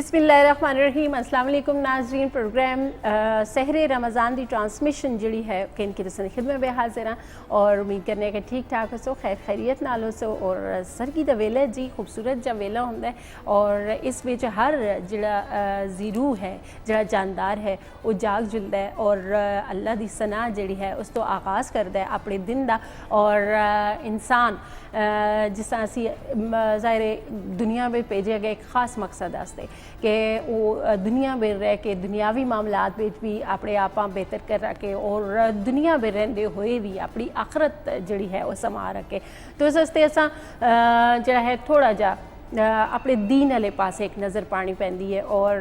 बिस्मिल्लाहिर्रहमानिर्रहीम। अस्सलाम वालेकुम नाज़रीन। प्रोग्राम सहरे रमज़ान की ट्रांसमिशन जी है कि इनकी तुसां दी खिदमत में हाजिर हाँ और उम्मीद करने कि ठीक ठाक हो, खैर खैरियत नाल हो। और सरगी दा वेला जी खूबसूरत जा वेला होंदा है और इस विच हर जिहड़ा ज़ीरू है, जिहड़ा जानदार है, वो जाग जुलदा है और अल्लाह दी सना जिहड़ी है उस तो आगाज़ करदा है अपने दिन दा। और इंसान जिस तरह असी ज़ाहिर दुनिया में भेजे गए एक खास मकसद वास्ते कि वो दुनिया में रह के दुनियावी मामलात में भी अपने आप बेहतर कर रखे और दुनिया में रहंदे हुए भी अपनी आखरत जिहड़ी है वो समा रखे। तो इस वास्ते असां जिहड़ा है थोड़ा जा अपने दीन वाले पासे एक नज़र पानी पैंदी है और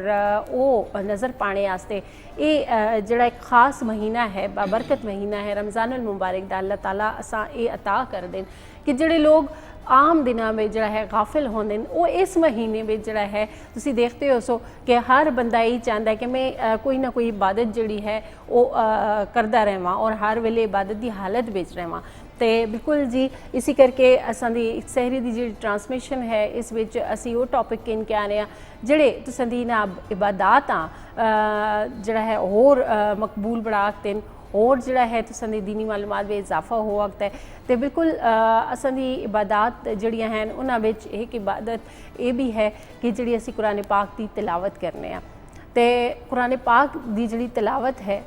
वो नज़र पाने वास्ते ये जिहड़ा एक खास महीना है, बाबरकत महीना है रमज़ानुल मुबारक दा अल्लाह ताला असां ये अता कर देन कि जिहड़े लोग आम दिनों में जड़ा है गाफिल होंदे वो इस महीने में जड़ा है तुसी देखते हो सो कि हर बंदा यही चाहता है कि मैं कोई ना कोई इबादत जड़ी है वो करदा रहवां और हर वेले इबादत की हालत विच रहवां। तो बिल्कुल जी इसी करके असां दी सहरी की जी ट्रांसमिशन है इस विच असी वो टॉपिक किन के आ रहे हैं जड़े तुसां दी ना इबादत जड़ा है होर मकबूल बना देन और जड़ा है तुसां दी दीनी मालूमात में इजाफा हो वक्त है। तो बिल्कुल असां दी इबादत जड़ियां हैं उन्हां विच एक इबादत ये भी है कि जिहड़ी असी कुरान पाक की तिलावत करने आ। तो कुरान पाक की जिहड़ी तिलावत है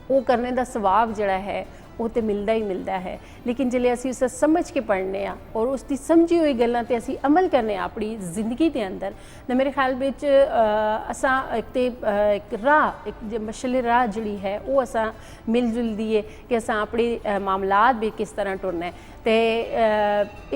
वो करने का सवाब जड़ा है वो तो मिलता ही मिलता है, लेकिन जिले असी उसे समझ के पढ़ने और उसकी समझी हुई गल्लां ते असी अमल करने अपनी जिंदगी के अंदर तो मेरे ख्याल विच असां एक राह एक मशले राह जिहड़ी है वो असां मिल जुलदी है कि असां अपने मामलात भी किस तरह टुरना है। तो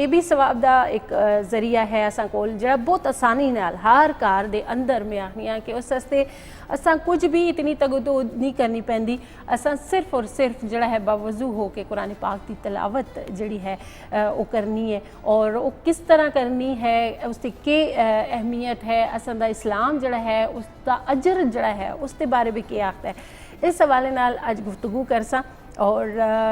ये भी सवाब का एक जरिया है असां कोल जिहड़ा बहुत आसानी नाल हर घर दे अंदर मैं आखनी हाँ कि उस वास्ते असां कुछ भी इतनी तगदो नहीं करनी पैंदी। असां सिर्फ और सिर्फ जिहड़ा है बावजू हो के कुरान पाक की तिलावत जिहड़ी है वो करनी है और वो किस तरह करनी है उसकी के अहमियत है असां दा इस्लाम जिहड़ा है उसका अजर जिहड़ा है उसके बारे में क्या आखता है। इस हवाले नाल अज गुफ्तगू करसां और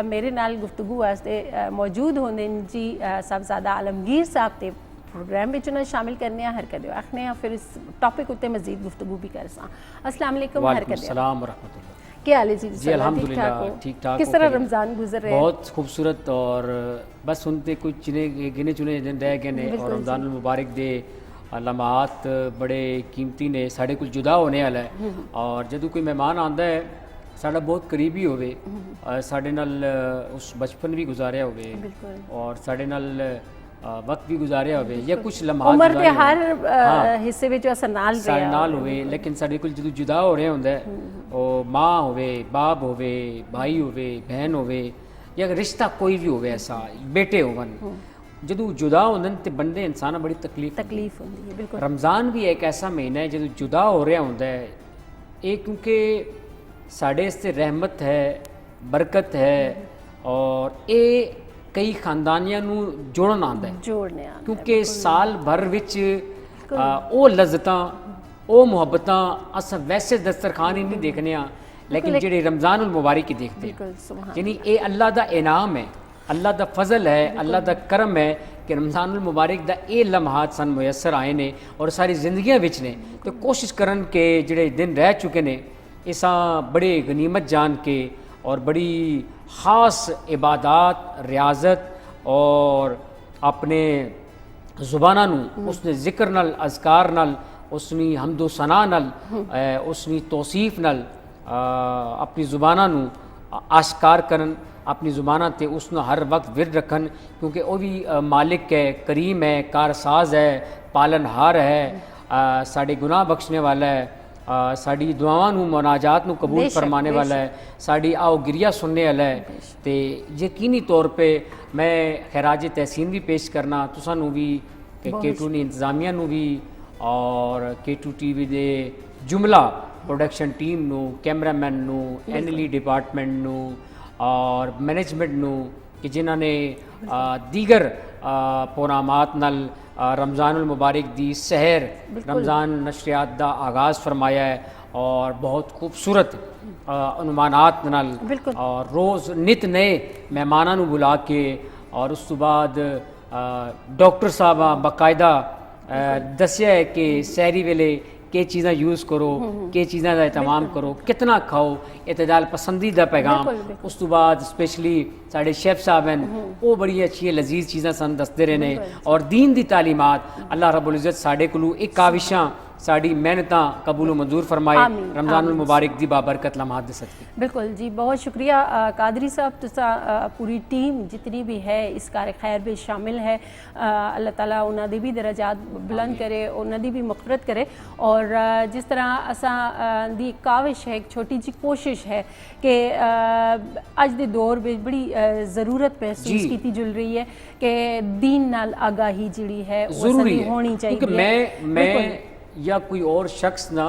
मेरे नाल गुफ्तगू वास्ते मौजूद होंदे जी साहबजादा आलमगीर साहब ते प्रोग्राम में उन्हें शामिल करने हर कदे आखने फिर इस टॉपिक उत्ते मजीद गुफ्तगू भी कर सा। अस्सलाम वालेकुम हर कदे अस्सलाम व रहमतुल्लाह। क्या हाल है जी? अल्हम्दुलिल्लाह ठीक ठाक। किस तरह रमज़ान गुजर रहे? बहुत खूबसूरत और बस सुनते कुछ गिने चुने दिन रह गए ने और रमज़ानुल मुबारक दे लम्हात बड़े कीमती ने साढ़े कुछ जुदा होने वाला है और जदों कोई मेहमान आंदा है साड़ा बहुत करीबी होवे साढ़े नाल उस बचपन भी गुजारिया होवे और साढ़े नाल वक्त भी गुजारिया होवे या कुछ लम्हात उम्र के हर हिस्से में जो असन नाल होवे लेकिन साढ़े कोल जदों जुदा हो रहे होंदा है ओ माँ होवे बाप होवे भाई होवे बहन होवे या रिश्ता कोई भी होवे ऐसा बेटे होवन जदों जुदा होंदन ते बंदे इंसान बड़ी तकलीफ होंदी है। बिल्कुल रमज़ान भी एक ऐसा महीना है जदों जुदा हो रहा होंदा है ये क्योंकि साढ़े इससे रहमत है बरकत है और ये कई खानदानियां नू जोड़न आंदा है क्योंकि साल भर विच ओ लज़्ज़तां ओ मुहब्बतां अस वैसे दस्तरखान ही नहीं देखने लेकिन जेड़े रमज़ानुल मुबारक की देखते हैं यानी ये अल्लाह दा इनाम है, अल्लाह दा फजल है, अल्लाह दा करम है कि रमज़ानुल मुबारक दा ये लम्हात सन मुयसर आए ने और सारी जिंदगियां विच ने। तो कोशिश करन के जेड़े दिन रह चुके ने इसा बड़े गनीमत जान के और बड़ी ख़ास इबादत रियाजत और अपने ज़ुबाना नू उसने ज़िक्र नल अज़कार नल उसनी हमदो सना नल उसनी तौसीफ़ नल अपनी ज़ुबाना नू आश्कार करन अपनी ज़ुबाना ते उसनू हर वक्त विरद रखन क्योंकि वो भी मालिक है, करीम है, कारसाज है, पालनहार है, साढ़े गुनाह बख्शने वाला है, साड़ी दुआवां नू मुनाजात नू कबूल फरमाने वाला है, साड़ी आओ गिरिया सुनने वाला है। तो यकीनी तौर पे मैं खैराज तहसीन भी पेश करना तुसां नू भी K2 नी इंतज़ामिया नू भी और K2 TV दे जुमला प्रोडक्शन टीम नू कैमरामैन नू NLE डिपार्टमेंट नू और मैनेजमेंट नू कि जिन्हां ने दीगर प्रोग्रामात नल रमज़ानुल मुबारक दी सहर रमज़ान नशरियात दा आगाज़ फरमाया है और बहुत खूबसूरत अनुमानात नाल और रोज़ नित नए मेहमानां नू बुला के और उस तो बाद डॉक्टर साहब बाकायदा ਦੱਸਿਆ ਹੈ ਕਿ ਸਹਿਰੀ ਵੇਲੇ ਕਿ ਚੀਜ਼ਾਂ ਯੂਜ਼ ਕਰੋ, ਕਿ ਚੀਜ਼ਾਂ ਦਾ ਇਤਮਾਮ ਕਰੋ, ਕਿਤਨਾ ਖਾਓ, ਇਤਦਾਲ ਪਸੰਦੀਦਾ ਪੈਗਾਮ। ਉਸ ਤੋਂ ਬਾਅਦ ਸਪੈਸ਼ਲੀ ਸਾਡੇ ਸ਼ੈਫ ਸਾਹਿਬ ਹਨ, ਉਹ ਬੜੀ ਅੱਛੀ ਲਜ਼ੀਜ਼ ਚੀਜ਼ਾਂ ਸਾਨੂੰ ਦੱਸਦੇ ਰਹੇ ਨੇ, ਔਰ دین ਦੀ ਤਾਲੀਮਾਤ। ਅੱਲਾਹ ਰੱਬੁਲ ਇੱਜ਼ਤ ਸਾਡੇ ਕੋਲੋਂ ਇਹ ਕਾਵਿਸ਼ਾਂ ਸਾਡੀ ਮਿਹਨਤਾਂ ਕਬੂਲ و منظور فرمائے رمضان المبارک دی بابرکت لمحات دے صدقے۔ بالکل جی، بہت شکریہ قادری صاحب، تسا پوری ٹیم جتنی بھی ہے اس کار خیر میں شامل ہے، اللہ تعالیٰ انہاں دی بھی درجات بلند کرے، انہاں دی بھی مغفرت کرے۔ اور جس طرح اساں دی کاوش ہے، ایک چھوٹی جی کوشش ہے کہ اج دے دور میں بڑی ضرورت محسوس کیتی جل رہی ہے کہ دین نال آگاہی جڑی ہے وہ ضروری ہونی چاہیے، کیونکہ میں یا کوئی اور شخص نہ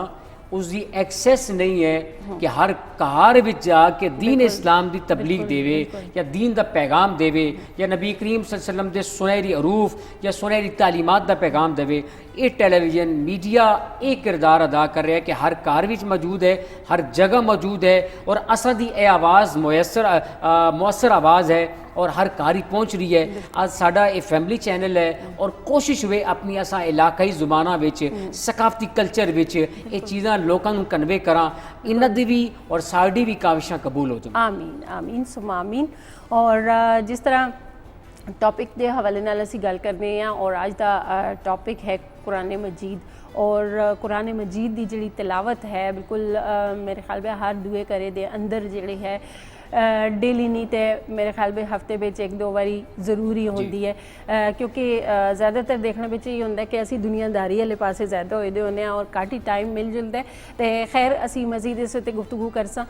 اس دی ایکسیس نہیں ہے کہ ہر کار وچ جا کے دین اسلام دی تبلیغ دیوے یا دین دا پیغام دیوے یا نبی کریم صلی اللہ علیہ وسلم دے سنہری عروف یا سنہری تعلیمات دا پیغام دیوے۔ یہ ٹیلی ویژن میڈیا ایک کردار ادا کر رہا ہے کہ ہر کار وچ موجود ہے، ہر جگہ موجود ہے، اور اساں دی اے آواز مؤثر آواز ہے اور ہر کاری پہنچ رہی ہے۔ آج ساڈا یہ فیملی چینل ہے اور کوشش ہوئے اپنی اساں علاقائی زباناں وچ، ثقافتی کلچر وچ یہ چیزاں لوکاں نوں کنوے کراں، انہاں دی بھی اور ساڈی بھی کاوشاں قبول ہو جائیں۔ آمین آمین ثم آمین۔ اور جس طرح ٹاپک دے حوالے نال اسی گل کرنے ہیں، اور آج دا ٹاپک ہے قرآن مجید، اور قرآن مجید دی جڑی تلاوت ہے بالکل میرے خیال میں ہر دوے کرے دے اندر جڑی ہے ڈیلی نہیں تے میرے خیال میں ہفتے بچ ایک دو باری ضروری ہوندی ہے، کیونکہ زیادہ تر دیکھنے بچ یہ ہوتا ہے کہ اسی دنیا داری والے پاسے زیادہ ہوئے دے ہونے ہیں اور کاٹ ہی ٹائم مل جلدا ہے۔ تے خیر اسی مزید اس تے گفتگو کرساں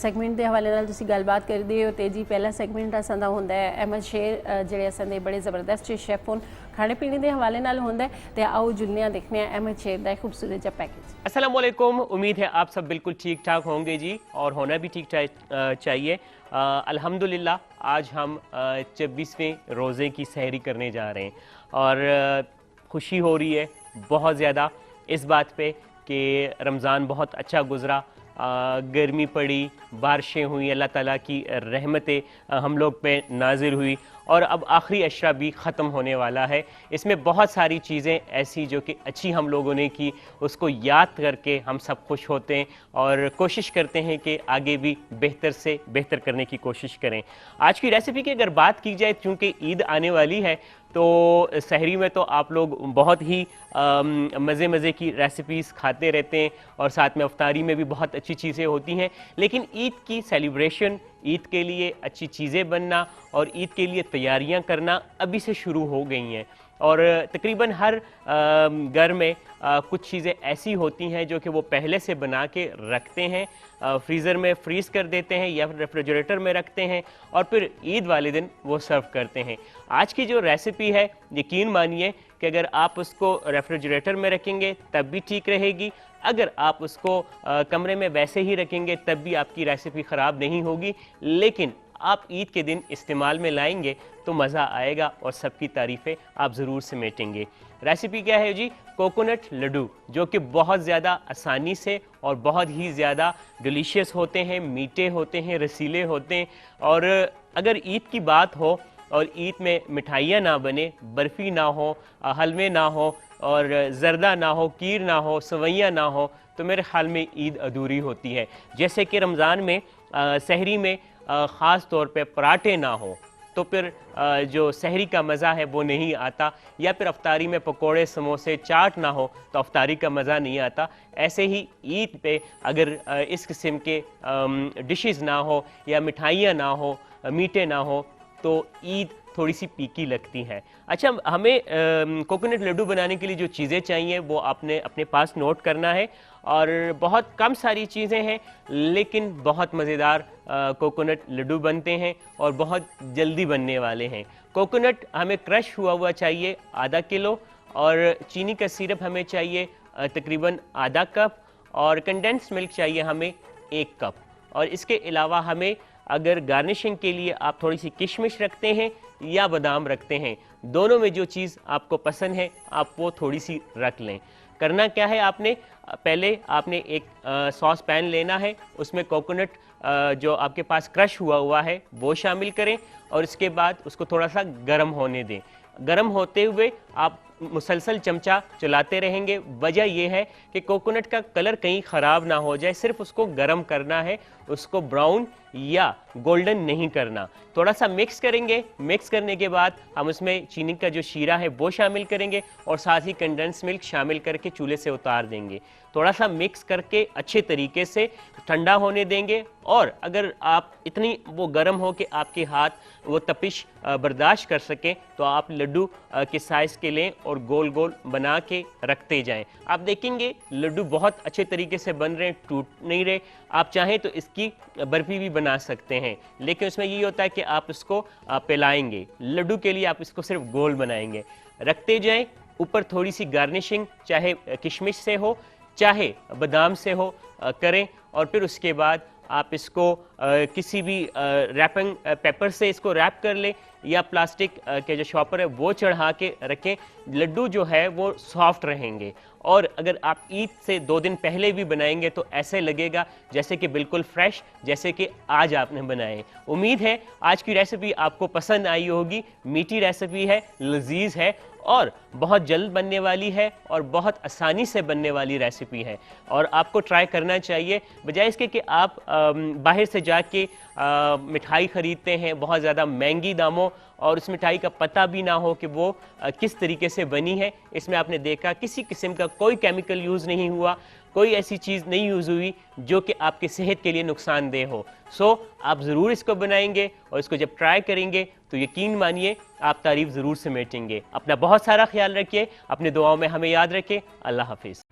سیگمنٹ دے حوالے نال تسی گل بات کر دے ہو تے جی پہلا سیگمنٹ اساں دا ہوندا ہے احمد شیر جڑے اساں دے بڑے زبردست شیف ہون کھانے پینے دے حوالے نال ہوندا ہے، تے آؤ جلنے دیکھنے ہیں احمد شیر دا خوبصورت جا پیکیج۔ السلام علیکم، امید ہے آپ سب بالکل ٹھیک ٹھاک ہوں گے جی، اور ہونا بھی ٹھیک ٹھاک چاہیے۔ الحمدللہ آج ہم 24ویں روزے کی سحری کرنے جا رہے ہیں، اور خوشی ہو رہی ہے بہت زیادہ اس بات پہ کہ رمضان بہت اچھا گزرا، گرمی پڑی، بارشیں ہوئیں، اللہ تعالیٰ کی رحمتیں ہم لوگ پہ نازل ہوئی، اور اب آخری عشرہ بھی ختم ہونے والا ہے۔ اس میں بہت ساری چیزیں ایسی جو کہ اچھی ہم لوگوں نے کی، اس کو یاد کر کے ہم سب خوش ہوتے ہیں اور کوشش کرتے ہیں کہ آگے بھی بہتر سے بہتر کرنے کی کوشش کریں۔ آج کی ریسیپی کی اگر بات کی جائے، چونکہ عید آنے والی ہے تو سحری میں تو آپ لوگ بہت ہی مزے کی ریسیپیز کھاتے رہتے ہیں، اور ساتھ میں افطاری میں بھی بہت اچھی چیزیں ہوتی ہیں، لیکن عید کی سیلیبریشن، عید کے لیے اچھی چیزیں بننا اور عید کے لیے تیاریاں کرنا ابھی سے شروع ہو گئی ہیں، اور تقریباً ہر گھر میں کچھ چیزیں ایسی ہوتی ہیں جو کہ وہ پہلے سے بنا کے رکھتے ہیں، فریزر میں فریز کر دیتے ہیں یا ریفریجریٹر میں رکھتے ہیں، اور پھر عید والے دن وہ سرو کرتے ہیں۔ آج کی جو ریسیپی ہے، یقین مانیے کہ اگر آپ اس کو ریفریجریٹر میں رکھیں گے تب بھی ٹھیک رہے گی، اگر آپ اس کو کمرے میں ویسے ہی رکھیں گے تب بھی آپ کی ریسیپی خراب نہیں ہوگی، لیکن آپ عید کے دن استعمال میں لائیں گے تو مزہ آئے گا اور سب کی تعریفیں آپ ضرور سمیٹیں گے۔ ریسیپی کیا ہے جی؟ کوکونٹ لڈو، جو کہ بہت زیادہ آسانی سے اور بہت ہی زیادہ ڈیلیشیس ہوتے ہیں، میٹھے ہوتے ہیں، رسیلے ہوتے ہیں، اور اگر عید کی بات ہو اور عید میں مٹھائیاں نہ بنے، برفی نہ ہو، حلوے نہ ہو، اور زردہ نہ ہو، کیر نہ ہو، سوئیاں نہ ہو، تو میرے خیال میں عید ادھوری ہوتی ہے۔ جیسے کہ رمضان میں سحری میں خاص طور پہ پراٹھے نہ ہوں تو پھر جو سحری کا مزہ ہے وہ نہیں آتا، یا پھر افطاری میں پکوڑے، سموسے، چاٹ نہ ہو تو افطاری کا مزہ نہیں آتا۔ ایسے ہی عید پہ اگر اس قسم کے ڈشز نہ ہو یا مٹھائیاں نہ ہو، میٹھے نہ ہو، تو عید تھوڑی سی پیکی لگتی ہے۔ اچھا، ہمیں کوکونٹ لڈو بنانے کے لیے جو چیزیں چاہیے وہ آپ نے اپنے پاس نوٹ کرنا ہے، اور بہت کم ساری چیزیں ہیں لیکن بہت مزیدار کوکونٹ لڈو بنتے ہیں اور بہت جلدی بننے والے ہیں۔ کوکونٹ ہمیں کرش ہوا چاہیے ½ کلو، اور چینی کا سیرپ ہمیں چاہیے تقریباً ½ کپ، اور کنڈینس ملک چاہیے ہمیں 1 کپ، اور اس کے علاوہ ہمیں اگر گارنشنگ کے لیے آپ تھوڑی سی کشمش رکھتے ہیں یا بادام رکھتے ہیں، دونوں میں جو چیز آپ کو پسند ہے آپ وہ تھوڑی سی رکھ لیں۔ کرنا کیا ہے، پہلے آپ نے ایک ساس پین لینا ہے، اس میں کوکونٹ جو آپ کے پاس کرش ہوا ہے وہ شامل کریں، اور اس کے بعد اس کو تھوڑا سا گرم ہونے دیں۔ گرم ہوتے ہوئے آپ मुसलसल चमचा चलाते रहेंगे। वजह यह है कि कोकोनट का कलर कहीं ख़राब ना हो जाए, सिर्फ उसको गर्म करना है, उसको ब्राउन या गोल्डन नहीं करना। थोड़ा सा मिक्स करेंगे, मिक्स करने के बाद हम उसमें चीनी का जो शीरा है वो शामिल करेंगे और साथ ही कंडेंस मिल्क शामिल करके चूल्हे से उतार देंगे। थोड़ा सा मिक्स करके अच्छे तरीके से ठंडा होने देंगे। और अगर आप इतनी वो गर्म हो कि आपके हाथ वो तपिश बर्दाश्त कर सकें तो आप लड्डू के साइज़ के लें और गोल गोल बना के रखते जाएं। आप देखेंगे लड्डू बहुत अच्छे तरीके से बन रहे हैं, टूट नहीं रहे। आप चाहें तो इसकी बर्फ़ी भी बना सकते हैं, लेकिन उसमें ये होता है कि आप इसको फैलाएंगे। लड्डू के लिए आप इसको सिर्फ गोल बनाएंगे, रखते जाएं। ऊपर थोड़ी सी गार्निशिंग चाहे किशमिश से हो चाहे बादाम से हो करें। और फिर उसके बाद आप इसको किसी भी रैपिंग पेपर से इसको रैप कर लें या प्लास्टिक के जो शॉपर है वो चढ़ा के रखें। लड्डू जो है वो सॉफ्ट रहेंगे। और अगर आप ईद से 2 दिन पहले भी बनाएंगे तो ऐसे लगेगा जैसे कि बिल्कुल फ्रेश, जैसे कि आज आपने बनाए। उम्मीद है आज की रेसिपी आपको पसंद आई होगी। मीठी रेसिपी है, लजीज है और बहुत जल्द बनने वाली है और बहुत आसानी से बनने वाली रेसिपी है और आपको ट्राई करना चाहिए। बजाय इसके कि आप बाहर से जाके मिठाई ख़रीदते हैं बहुत ज़्यादा महंगी दामों और उस मिठाई का पता भी ना हो कि वो किस तरीके से बनी है। इसमें आपने देखा किसी किस्म का कोई केमिकल यूज़ नहीं हुआ, कोई ऐसी चीज़ नहीं यूज़ हुई जो कि आपकी सेहत के लिए नुकसानदेह हो। सो आप ज़रूर इसको बनाएंगे और इसको जब ट्राई करेंगे तो यकीन मानिए आप तारीफ़ ज़रूर समेटेंगे। अपना बहुत सारा ख्याल रखिए, अपने दुआओं में हमें याद रखें। अल्लाह हाफिज़।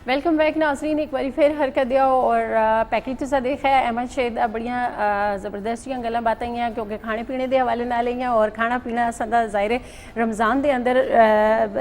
वेलकम बैक नाज़रीन, एक बारी फिर हरकत दिया और पैकेज तुसा देखा है अहमद शेद बड़िया ज़बरदस्त गल्लां बातां हैं क्योंकि खाने पीने के हवाले नाल ही और खाना पीना साडा ज़ाहिर रमज़ान के अंदर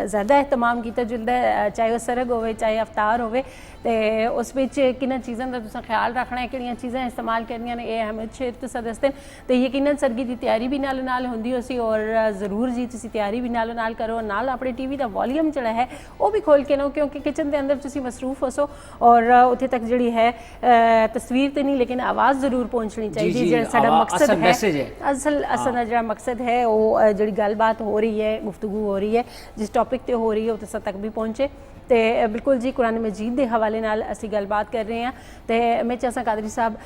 ज़्यादा एहतमाम किया जुलदा है, चाहे वह सरग होवे चाहे अफ्तार होवे। तो उस विच किन्हां चीज़ां दा तुसां ख्याल रखना है, किहड़ियां चीज़ां इस्तेमाल करनियां ने, अहमद शेद तुसां दसदे तो यकीनन सरगी की तैयारी भी नाल नाल हुंदी होसी और ज़रूर जी तुसीं तैयारी भी नाल नाल करो। नाल अपने टीवी का वॉल्यूम जिहड़ा है वो भी खोल के लो क्योंकि किचन के अंदर तुसीं मसरूफ हो और उत्थे तक जिहड़ी है तस्वीर तो नहीं लेकिन आवाज़ जरूर पहुँचनी चाहिए। जिहड़ा साडा मकसद है असल जिहड़ा मकसद है वो जिहड़ी गलबात हो रही है, गुफ्तगू हो रही है, जिस टॉपिक ते हो रही है वो तुसां तक भी पहुँचे। तो बिल्कुल जी कुरान मजीद के हवाले नाल असी गलबात कर रहे हैं। तो मैं चाहता कादरी साहब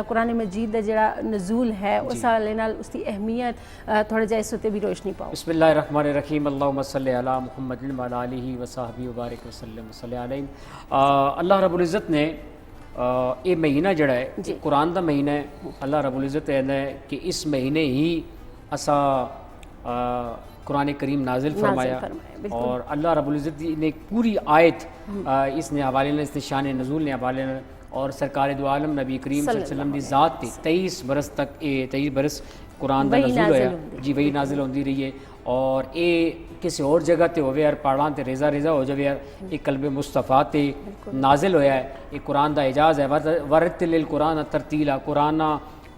कुरान मजीद का जिहड़ा नज़ूल है उस हवाले नाल उसकी अहमियत थोड़ा जिहा इस उत्ते भी रोशनी पाओ। बिस्मिल्लाहिर्रहमानिर्रहीम, अल्लाहुम्मा सल्लि अला मुहम्मदिन व अला आलिहि व सहबिहि व बारिक वसल्लम अलैहि। अल्लाह रब्बुल इज़्ज़त ने ये महीना जड़ा है कुरान का महीना है। अल्लाह रब्बुल इज़्ज़त कहना है कि इस महीने ही असा कुरान करीम नाजिल फरमाया और अल्लाह रब्बुल इज़्ज़त ने पूरी आयत इसने हवाले ने, इसने शान नज़ूल ने हवाले ने और सरकार दो आलम नबी करीम सल्लल्लाहु अलैहि वसल्लम की ज़ात थी 23 बरस तक 23 बरस कुरान का नज़ूल होया जी, वही नाजिल होती रही है। और ये किसी और जगह ते होवे यार पढ़ां ते रेजा रेजा हो जाए यार, एक कल्ब मुस्तफ़ा ते नाजिल होया है। ये कुरान का एजाज़ है। वरतिल कुरान तरतीला, कुरान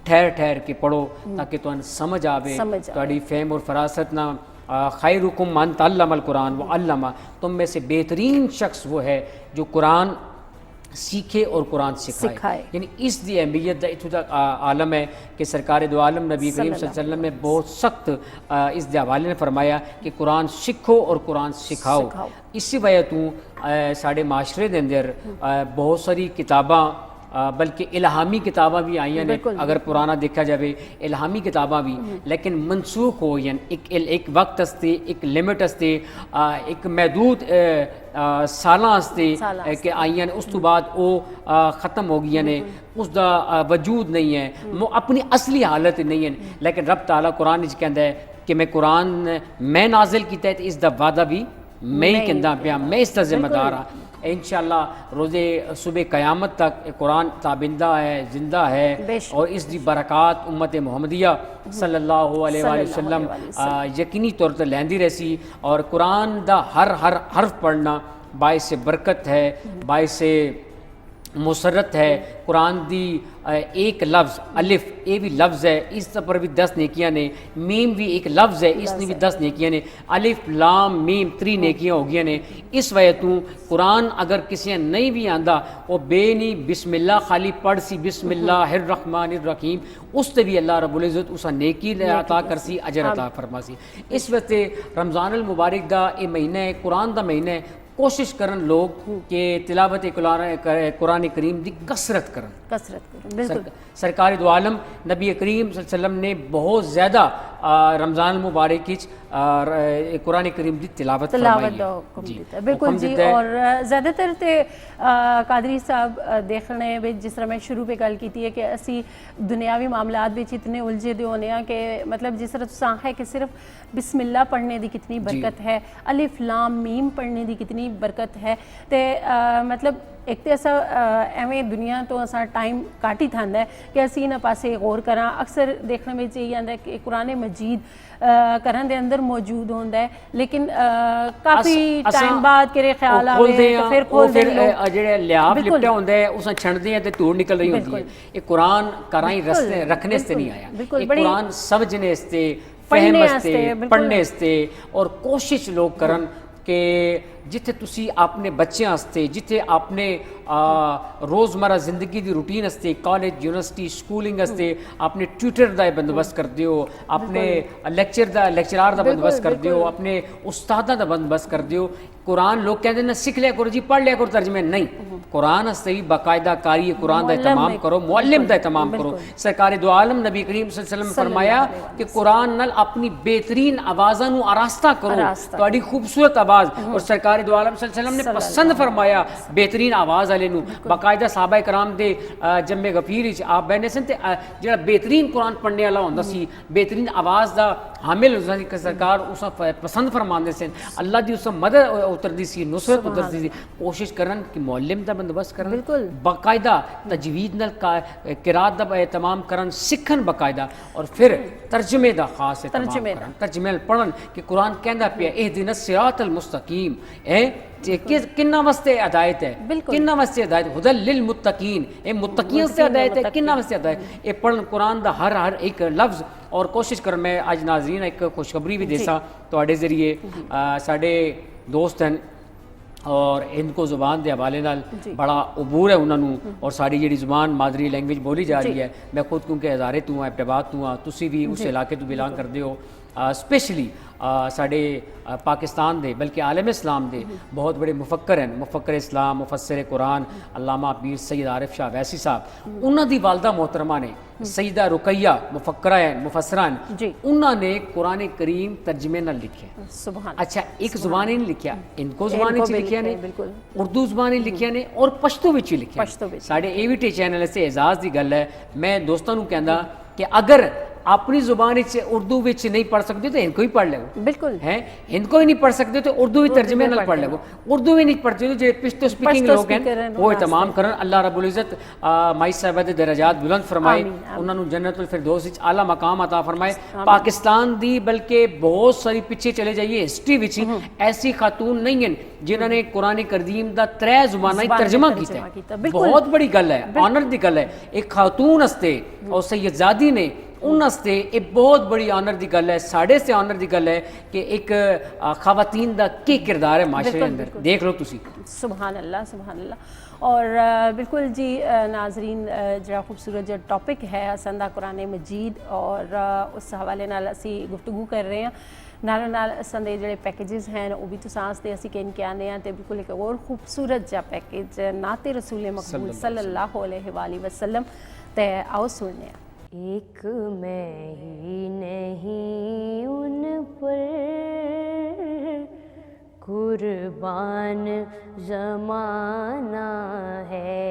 ठहर ठहर के पढ़ो ताकि तुहानू समझ आवे, तुहाडी फहम और फरासत ना। खैरुकुम मन तअल्लमल कुरान व अल्लमा, तुम में से बेहतरीन शख्स वो है जो कुरान सीखे और कुरान सिखाए। यानी इस दी अहमियत इत्थों तक आलम है कि सरकार दो आलम नबी करीम सल्लल्लाहु अलैहि वसल्लम ने बहुत सख्त इस दे हवाले ने फरमाया कि कुरान सीखो और कुरान सिखाओ। इसी वजह तू साढ़े माशरे के अंदर बहुत सारी किताबां बल्कि इल्हामी किताबां भी आई ने। अगर पुराना देखा जाए इल्हामी किताबां भी लेकिन मनसूख हो एक वक्त हस्ते, एक लिमिट हस्ते, एक महदूद सालां हस्ते कि आई ने, उस तो बाद वो ख़त्म हो गई ने, उसका वजूद नहीं है, वो अपनी असली हालत नहीं है। लेकिन रब ताला कुरान कहता है कि मैं कुरान मैं नाजिल किया तो इसका वादा भी मैं ही कहता पिया, मैं इसका जिम्मेदार हाँ। इंशाअल्लाह रोज़े सुबह क़यामत तक कुरान ताबिंदा है, जिंदा है और इसकी बरक़ात उम्मत मुहम्मदिया सल्लल्लाहु अलैहि वसल्लम यकीनी तौर पर लैंदी रहसी। और कुरान दा हर हर्फ पढ़ना बाइस बरकत है, बाइस مسرت ہے قرآن دی ایک لفظ الف یہ بھی لفظ ہے، اس پر بھی 10 نیکیاں نے، میم بھی ایک لفظ ہے اس نے بھی 10 نیکیاں نے، الف لام میم 3 نیکیاں ہو گیا نے۔ اس وجہ تو قرآن اگر کسی نہیں بھی آندا وہ بے نہیں بسم اللہ خالی پڑھ سی بسم اللہ الرحمن الرحیم، اس تے بھی اللہ رب العزت اسا نیکی عطا کر سی، اجر عطا فرما سی۔ اس واسطے رمضان المبارک دا یہ مہینہ ہے، قرآن دا مہینہ ہے، کوشش کرن لوگ کہ تلاوت قرآن کریم دی کثرت کرن۔ بالکل سرکار دو عالم نبی کریم صلی اللہ علیہ وسلم نے بہت زیادہ رمضان المبارک کی قرآن کریم دی تلاوت فرمائی دا حکم دیتا بالکل جی۔ اور زیادہ تر تے قادری صاحب دیکھ رہے ہیں جس طرح میں شروع پہ گل کی ہے کہ اسی دنیاوی معاملات بچ اتنے الجھے دے ہونے ہیں کہ مطلب جس طرح تساں ہے کہ صرف بسم اللہ پڑھنے دی کتنی برکت ہے، الف لام میم پڑھنے دی کتنی برکت ہے، تے مطلب ایک تو ایسا ایویں دنیا تو ایسا ٹائم کٹ ہی تھاندا ہے کہ اسی انہاں پاسے غور کراں۔ اکثر دیکھنے میں چاہیے آندا ہے کہ قرآن مجید کرن دے اندر موجود ہوندا ہے، لیکن کافی ٹائم بعد کرے خیال آوے تو پھر کھول دے لوگ جڑے لحاف لپٹا ہوندا ہے اساں چھڑدے ہیں تے توڑ نکل رہی ہوندی ہے۔ یہ قرآن کرائی رستے رکھنے سے نہیں آیا، یہ قرآن سمجھنے سے فہم سے پڑھنے سے، اور کوشش لوگ کرن کہ جتھے تسی اپنے بچیاں ہستے، جتھے اپنے روزمرہ زندگی دی روٹین ہستے، کالج یونیورسٹی سکولنگ ہستے اپنے ٹیوٹر دا بندوبست کر دیو، اپنے لیکچرار دا بندوبست کر دیو، اپنے استاداں دا بندوبست کر دیو۔ قرآن لوگ کہتے ہیں سیکھ لیا کرو جی پڑھ لیا کرو ترجمہ، نہیں، قرآن ہستے ہی باقاعدہ کاری قرآن دا اہتمام کرو، معلم دا اہتمام کرو۔ سرکار دو عالم نبی کریم صلی اللہ علیہ وسلم نے فرمایا کہ قرآن نال اپنی بہترین آوازاں نو آراستہ کرو، تہاڈی خوبصورت آواز، اور سرکار دو عالم صلی اللہ علیہ وسلم نے پسند فرمایا بہترین آواز والے نو۔ باقاعدہ صحابہ کرام دے جمع غفیر وچ آپ بہنے سن تے جڑا بہترین قرآن پڑھنے والا ہوندا سی، بہترین آواز دا حامل ہوندا سی، سرکار اس پسند فرماندے سن، اللہ دی اس مدد اتردی سی، نصرت اتردی سی۔ کوشش کرن کہ معلم دا بندوبست کرن، باقاعدہ تجوید نال قرات دا اہتمام کرن، سکھن باقاعدہ، اور پھر ترجمے دا خاص اہتمام کرن، ترجمے پڑھن کہ قرآن کہندا پیا اہدنا الصراط المستقیم، کنہ واسطے ہدایت ہے، کنہ واسطے ہدایت، ہدی للمتقین، اے متقین سے ہدایت ہے، کنہ واسطے ہدایت، اے پڑھن قرآن دا ہر ایک لفظ۔ اور کوشش کر میں اج ناظرین ایک خوشخبری بھی دیسا تواڈے ذریعے، ساڈے دوست ہیں اور ہند کو زبان دے حوالے نال بڑا عبور ہے انہوں نے، اور ساری جڑی زبان مادری لینگویج بولی جا رہی ہے، میں خود کیونکہ ہزارے تو ہوں، ایبٹ آباد تو ہوں، تسی بھی اس علاقے تو بلانگ کرتے ہو، اسپیشلی ساڈے پاکستان دے بلکہ عالم اسلام دے بہت بڑے مفکر ہیں، مفکر اسلام، مفسر قرآن علامہ پیر سید عارف شاہ ویسی صاحب، انہوں دی والدہ محترمہ نے سیدہ رقیہ مفکرہ ہیں، مفسرہ ہیں، انہوں نے قرآن کریم ترجمے نہ لکھے۔ اچھا ایک زبان ہی نہیں لکھیا، ان کو زبان ہی لکھیا نے، اردو زبان ہی لکھیا نے، اور پشتو وچ لکھیا۔ ساڈے اے وی ٹی چینل سے اعزاز دی گل ہے، میں دوستاں نوں کہندا کہ اگر اپنی زبان اردو وچ نہیں پڑھ سکتے تو ہند کو ہی پڑھ لے، بالکل ہے، ہند کو ہی نہیں پڑھ سکتے تو اردو بھی ترجمے نال پڑھ لے، اردو بھی نہیں پڑھتے تو جو پشتو سپیکنگ لوگ ہیں وہ اہتمام کرن۔ اللہ رب العزت مائی صاحبہ دے درجات بلند فرمائے، انہاں نوں جنت الفردوس وچ اعلیٰ مقام عطا فرمائے۔ پاکستان دی بلکہ بہت ساری پیچھے چلے جائیے ہسٹری وچ ایسی خاتون نہیں ہیں جنہوں نے قرآن کریم دا 3 زباناں ترجمہ کیتا ہے، بہت بڑی گل ہے، آنر دی گل ہے۔ ایک خاتون ہستے اور سید زادی نے ان ہستے ایک بہت بڑی آنر دی گل ہے، ساڑھے سے آنر دی گل ہے کہ ایک خواتین دا کی کردار ہے معاشرے اندر، دیکھ لو تسی۔ سبحان اللہ سبحان اللہ۔ اور بالکل جی ناظرین، جڑا خوبصورت جو ٹاپک ہے اساں دا قرآن مجید، اور اس حوالے نال اسی گفتگو کر رہے ہیں، نال نال اساں دے جڑے پیکیجز ہیں وہ بھی تساں واسطے اسی کہن کے آنے ہیں، تے بالکل ایک اور خوبصورت جا پیکیج نعت رسول مقبول صلی اللہ علیہ وآلہ وسلم، تے آؤ سننے ہیں۔ ایک میں ہی نہیں ان پر قربان زمانہ ہے،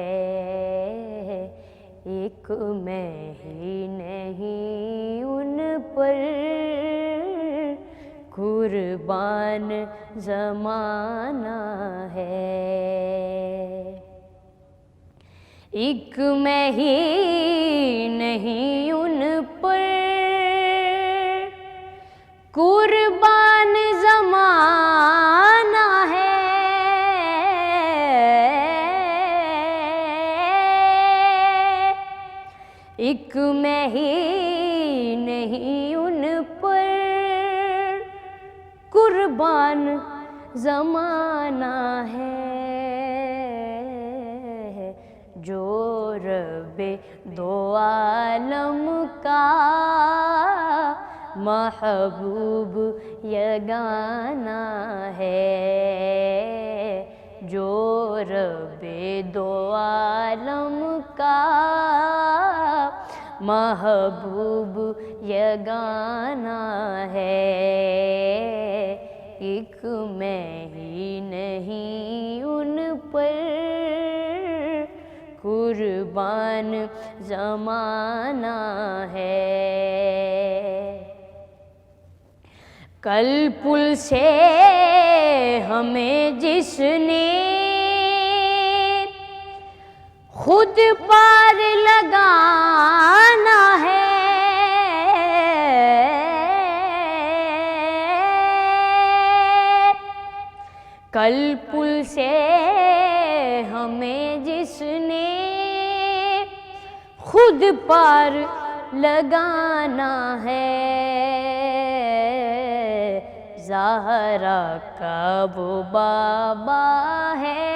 ایک میں ہی نہیں ان پر قربان زمانہ ہے، ایک میں ہی نہیں ان پر قربان زمانہ ہے، ज़माना है, जो रब्बे दो आलम का महबूब यगाना है, जो रब्बे दो आलम का महबूब यगाना है। एक मैं ही नहीं उन पर कुर्बान ज़माना है। कल पुल से हमें जिसने खुद पार लगाना है, कल पुल से हमें जिसने खुद पार लगाना है, ज़हरा का वो बाबा है,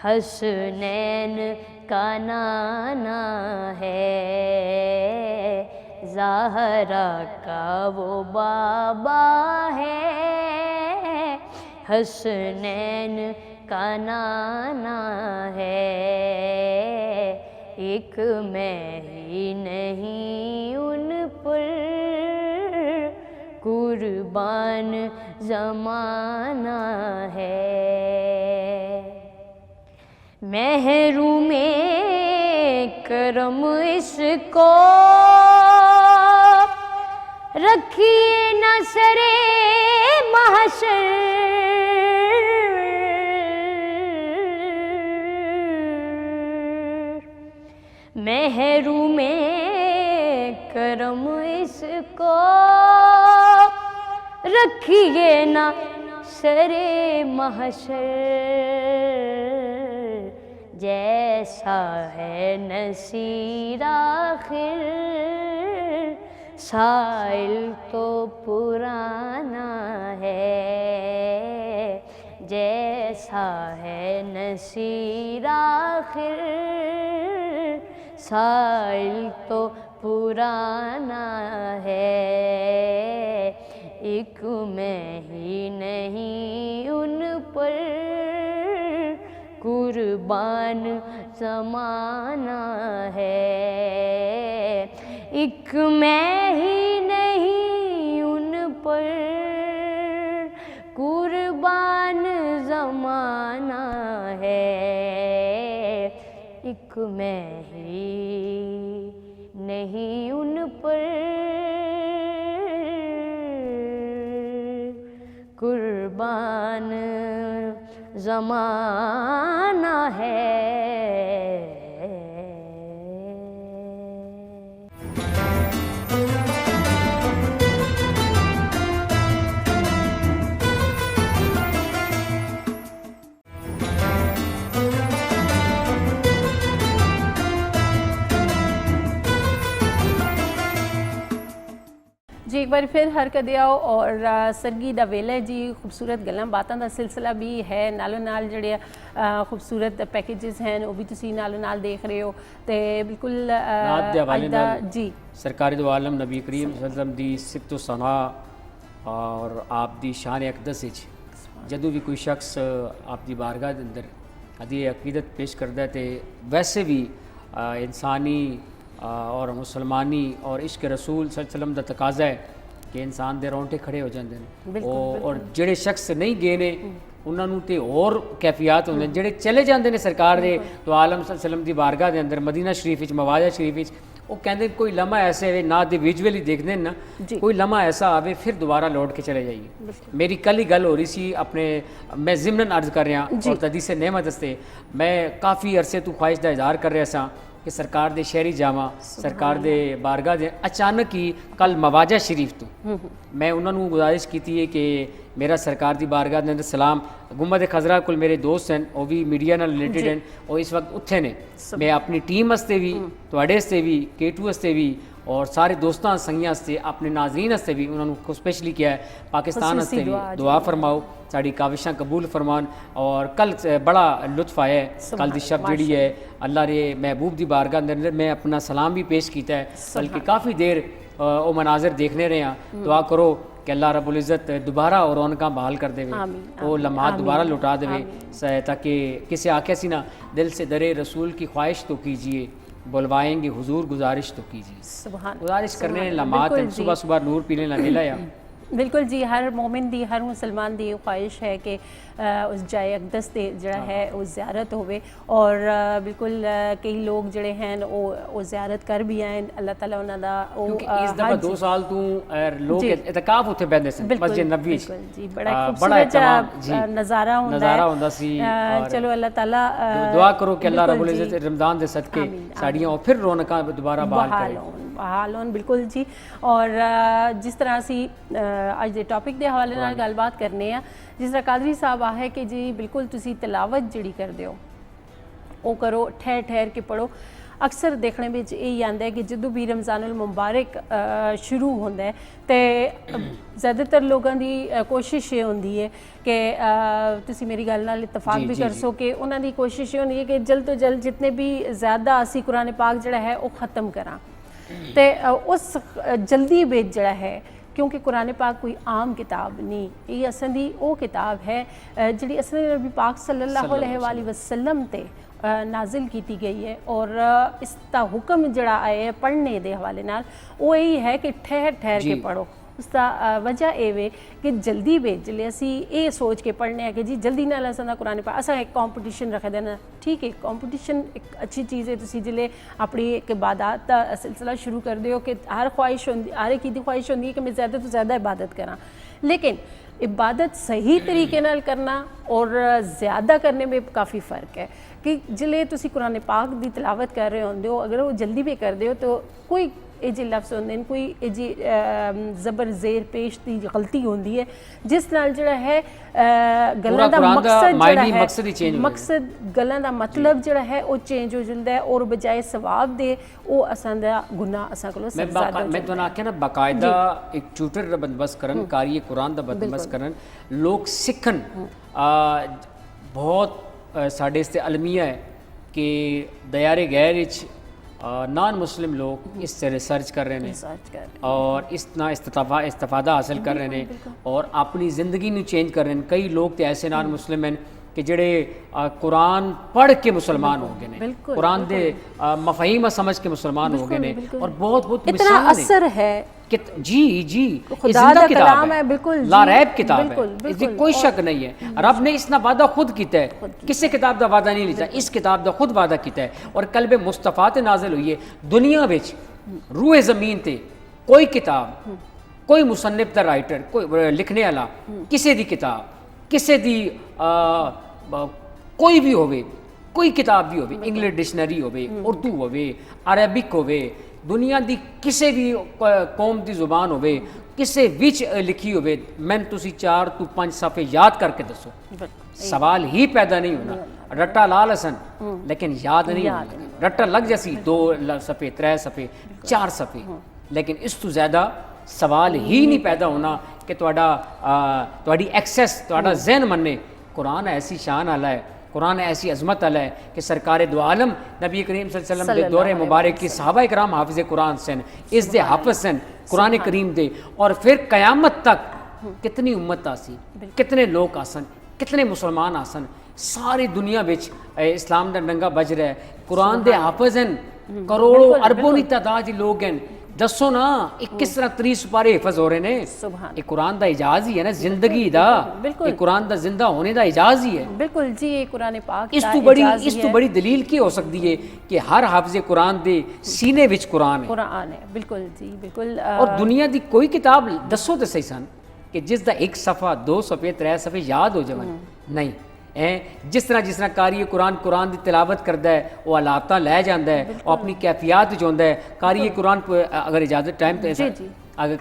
हसनैन का नाना है, ज़हरा का वो बाबा है, हसनैन का नाना है। एक मैं ही नहीं उन पर कुर्बान ज़माना है। महरूम करम इसको रखिए न सरे महशर, महरूम करम इसको रखिए न सरे महशर, जैसा है नसीर आखिर साइल तो पुराना है, जैसा है नसीर आखिर साइल तो पुराना है। एक मैं ही नहीं उन पर कुर्बान ज़माना है, एक मैं ही नहीं उन पर कुर्बान ज़माना है, एक मैं ही नहीं उन पर कुर्बान ज़माना है। जी एक बार फिर हर कदे आओ और सरगी दा वेला जी खूबसूरत गल्लां बातां दा सिलसिला भी है, नालों नाल जिहड़े खूबसूरत पैकेजेस हैं वो भी तुसी नालों नाल देख रहे हो ते बिल्कुल नात दे हवाले नाल जी सरकारी दो आलम नबी करीम सल्लल्लाहु अलैहि वसल्लम दी सिफ़त सना और आप दी शान अक़दस विच जदों भी कोई शख्स आप दी बारगाह दे अंदर अदी अकीदत पेश करदा है ते वैसे भी इंसानी और मुसलमानी और इश्क रसूल सल्लल्लाहु अलैहि वसल्लम दा तकाज़ा है कि इंसान दे रोंगटे खड़े हो जाते हैं। और जिहड़े शख्स नहीं गए ने उन्होंने तो और कैफियत होंदे जिहड़े चले जाते हैं सरकार दे तो आलम सल्लल्लाहु अलैहि वसल्लम दी बारगाह दे अंदर मदीना शरीफ विच मवाजा शरीफ विच वो कहते कोई लम्हा ऐसे आवे ना दे विजुअली देखते हैं ना कोई लम्हा ऐसा आवे फिर दोबारा लौट के चले जाइए। मेरी कल ही गल हो रही सी अपने मैं ज़िमनन अर्ज कर रहा और तदीस नेमत हस्ते मैं काफ़ी अरसे तो ख्वाहिश का इजहार कर रहा सा कि सरकार दे शहरी जावा सरकार दे बारगाह दे अचानक ही कल मवाजा शरीफ तो मैं उन्होंने गुजारिश की है कि ਮੇਰਾ ਸਰਕਾਰ ਦੀ ਬਾਰਗਾਹ ਦੇ ਅੰਦਰ ਸਲਾਮ। ਗੁੰਬਦ ਖਜ਼ਰਾ ਕੋਲ ਮੇਰੇ ਦੋਸਤ ਹਨ, ਉਹ ਵੀ ਮੀਡੀਆ ਨਾਲ ਰਿਲੇਟਡ ਹਨ, ਉਹ ਇਸ ਵਕਤ ਉੱਥੇ ਨੇ। ਮੈਂ ਆਪਣੀ ਟੀਮ ਵਾਸਤੇ ਵੀ, ਤੁਹਾਡੇ ਵਾਸਤੇ ਵੀ, K2 ਵਾਸਤੇ ਵੀ ਔਰ ਸਾਰੇ ਦੋਸਤਾਂ ਸੰਗੀਆਂ ਵਾਸਤੇ, ਆਪਣੇ ਨਾਜ਼ਰੀਨ ਵਾਸਤੇ ਵੀ ਉਹਨਾਂ ਨੂੰ ਸਪੈਸ਼ਲੀ ਕਿਹਾ ਹੈ ਪਾਕਿਸਤਾਨ ਵਾਸਤੇ ਵੀ ਦੁਆ ਫਰਮਾਓ, ਸਾਡੀ ਕਾਵਿਸ਼ਾਂ ਕਬੂਲ ਫਰਮਾਨ। ਔਰ ਕੱਲ ਬੜਾ ਲੁਤਫ ਆਇਆ ਹੈ, ਕੱਲ ਦੀ ਸ਼ਬ ਜਿਹੜੀ ਹੈ ਅੱਲਾ रे महबूब ਦੀ ਬਾਰਗਾਹ ਦੇ ਅੰਦਰ ਮੈਂ ਆਪਣਾ ਸਲਾਮ ਵੀ ਪੇਸ਼ ਕੀਤਾ ਹੈ, ਬਲਕਿ ਕਾफ़ी ਦੇਰ ਉਹ ਮਨਾਜ਼ਰ ਦੇਖਨੇ ਰਹੇ ਹਾਂ। ਦੁਆ ਕਰੋ کہ اللہ رب العزت دوبارہ اور رونقاں بحال کر دے، وہ لمحات دوبارہ لوٹا دے، تاکہ کسی آکے سی نا دل سے درے رسول کی خواہش تو کیجئے، بلوائیں گے حضور گزارش تو کیجئے۔ گزارش کرنے لمحات صبح صبح نور پینے نہ ملا یا بالکل جی، ہر مومن دی، ہر مسلمان دی خواہش ہے کہ اس جائے اقدس تے جڑا ہے وہ زیارت ہوئے، اور بالکل کئی لوگ جڑے ہیں وہ زیارت کر بھی آئیں، اللہ تعالیٰ انہاں دا اس دفعہ 2 سال تو لوگ اعتکاف ہوتے بیندے سے مسجد نبوی جی، بڑا خوبصورت نظارہ ہوندا سی۔ چلو اللہ تعالیٰ دعا کرو کہ اللہ رب العزت رمضان دے صدقے ساڑیاں اور پھر رونقاں دوبارہ بحال کرے۔ حالون بالکل جی، اور جس طرح سی اج دے ٹاپک دے حوالے نال گل بات کرنے ہیں، جس طرح قادری صاحب ہے کہ جی بالکل تسی تلاوت جڑی کر دیو او کرو، ٹھہر ٹھہر کے پڑھو۔ اکثر دیکھنے وچ یہی آندا ہے کہ جدوں بھی رمضان المبارک شروع ہوندا ہے تے زیادہ تر لوگاں دی کوشش یہ ہوندی ہے کہ تسی میری گل نال اتفاق بھی کر سو کہ انہاں دی کوشش یہ ہوندی ہے کہ جلد تو جلد جتنے بھی زیادہ اسی قرآن پاک جڑا ہے وہ ختم کراں، تے اس جلدی وچ جڑا ہے، کیونکہ قرآن پاک کوئی عام کتاب نہیں، یہ اصل دی وہ کتاب ہے جڑی اصل نبی پاک صلی اللہ علیہ وآلہ وسلم تے نازل کیتی گئی ہے، اور اس دا حکم جڑا آئے پڑھنے دے حوالے نال وہ یہی ہے کہ ٹھہر ٹھہر کے پڑھو۔ اس دا وجہ یہ ہے کہ جلدی وچ جلے اسی یہ سوچ کے پڑھنے ہیں کہ جی جلدی نال اساں دا قرآن پاک اساں ایک کمپٹیشن رکھ دینا، ٹھیک ہے کمپٹیشن ایک اچھی چیز ہے، تسی جلے اپنی ایک عبادات دا سلسلہ شروع کر دیو کہ ہر خواہش ہوندی، ہر ایک دی خواہش ہوندی ہے کہ میں زیادہ تو زیادہ عبادت کراں، لیکن عبادت صحیح طریقے نال کرنا اور زیادہ کرنے میں کافی فرق ہے۔ کہ جلے تسی قرآن پاک دی تلاوت کر رہے ہوندے ہو، اگر وہ جلدی بھی کر دے ہو تو کوئی جی لفظ ہوندے ہیں، کوئی جی زبر زیر پیش دی غلطی ہوندی ہے جس نال جڑا ہے گلاں دا مقصد جڑا ہے، مقصد گلاں دا مطلب جڑا ہے وہ چینج ہو جلدا ہے، اور بجائے ثواب دے وہ اساں دا گناہ اساں کولوں زیادہ ہو جاتا ہے۔ میں تو نہ کہ نا باقاعدہ ایک ٹیوٹر دا بندوبست کرن، قاری قرآن دا بندوبست کرن، لوگ سکھن۔ بہت ساڈے اس تے المیہ ہے کہ دیارے غیر وچ نان مسلم لوگ اس سے ریسرچ کر رہے ہیں اور اس نا استفادہ حاصل کر رہے ہیں اور اپنی زندگی نو چینج کر رہے ہیں۔ کئی لوگ تے ایسے نان مسلم ہیں کہ جڑے قرآن پڑھ کے مسلمان ہو گئے ہیں، قرآن دے مفاہیم سمجھ کے مسلمان ہو گئے ہیں، اور بہت بہت اتنا اثر ہے جی جی خدا دا کلام ہے، بالکل لا ریب کتاب ہے، اس میں کوئی شک نہیں ہے۔ رب نے اس نا وعدہ خود کیتا ہے، کسی کتاب دا وعدہ نہیں لیتا، اس کتاب دا خود وعدہ کیتا ہے، اور قلب مصطفیٰ تے نازل ہوئی ہے۔ دنیا وچ روح زمین تے کوئی کتاب، کوئی مصنف دا رائٹر، کوئی لکھنے والا، کسی دی کتاب، کسی دی کوئی بھی ہوئے، کوئی کتاب بھی ہوئے، انگلش ڈکشنری ہوئے، اردو ہوئے، عربک ہوئے، دنیا دی کسی بھی قوم دی زبان ہوئے، کسی وچ لکھی ہوئے، میں تسی 4 تو 5 صفحے یاد کر کے دسو، سوال ہی پیدا نہیں ہونا۔ رٹا لال حسن لیکن یاد نہیں ہونا، رٹا لگ جیسی 2 صفحے 3 صفحے 4 صفحے، لیکن اس تو زیادہ سوال ہی نہیں پیدا ہونا کہ تواڈی ایکسیس، تواڈا ذہن مننے۔ قرآن ایسی شان والا ہے، قرآن ایسی عظمت والا ہے کہ سرکار دو عالم نبی کریم صلی اللہ علیہ وسلم دے دور مبارک کی صحابہ اکرام حافظ قرآن سن، اس دے حافظ سن قرآن کریم دے، اور پھر قیامت تک کتنی امت آسی، کتنے لوگ آسن، کتنے مسلمان آسن، ساری دنیا بچ اسلام دا ڈنگا بج رہا ہے، قرآن دے حافظ ہیں، کروڑوں اربوں کی تعداد لوگ ہیں۔ دسو نا ایک کس طرح 30 سپارے حفظ ہو رہے ہیں، یہ قرآن دا اعجاز ہی ہے نا، زندگی دا، یہ قرآن دا زندہ ہونے دا اعجاز ہی ہے۔ بالکل جی، یہ قرآن پاک اس تو بڑی دلیل کی ہو سکتی ہے کہ ہر حافظ قرآن دے سینے وچ قرآن ہے۔ بالکل جی، بالکل۔ اور دنیا دی کوئی کتاب دسو تے صحیح سن کہ جس دا 1 صفحہ 2 صفحے 3 صفحے یاد ہو جائے، نہیں۔ جس طرح قاری قرآن دی تلاوت کرتا ہے، وہ حالات لے جاتا ہے، وہ اپنی کیفیات چاہتا ہے۔ قاری قرآن اگر اجازت ٹائم تے اگر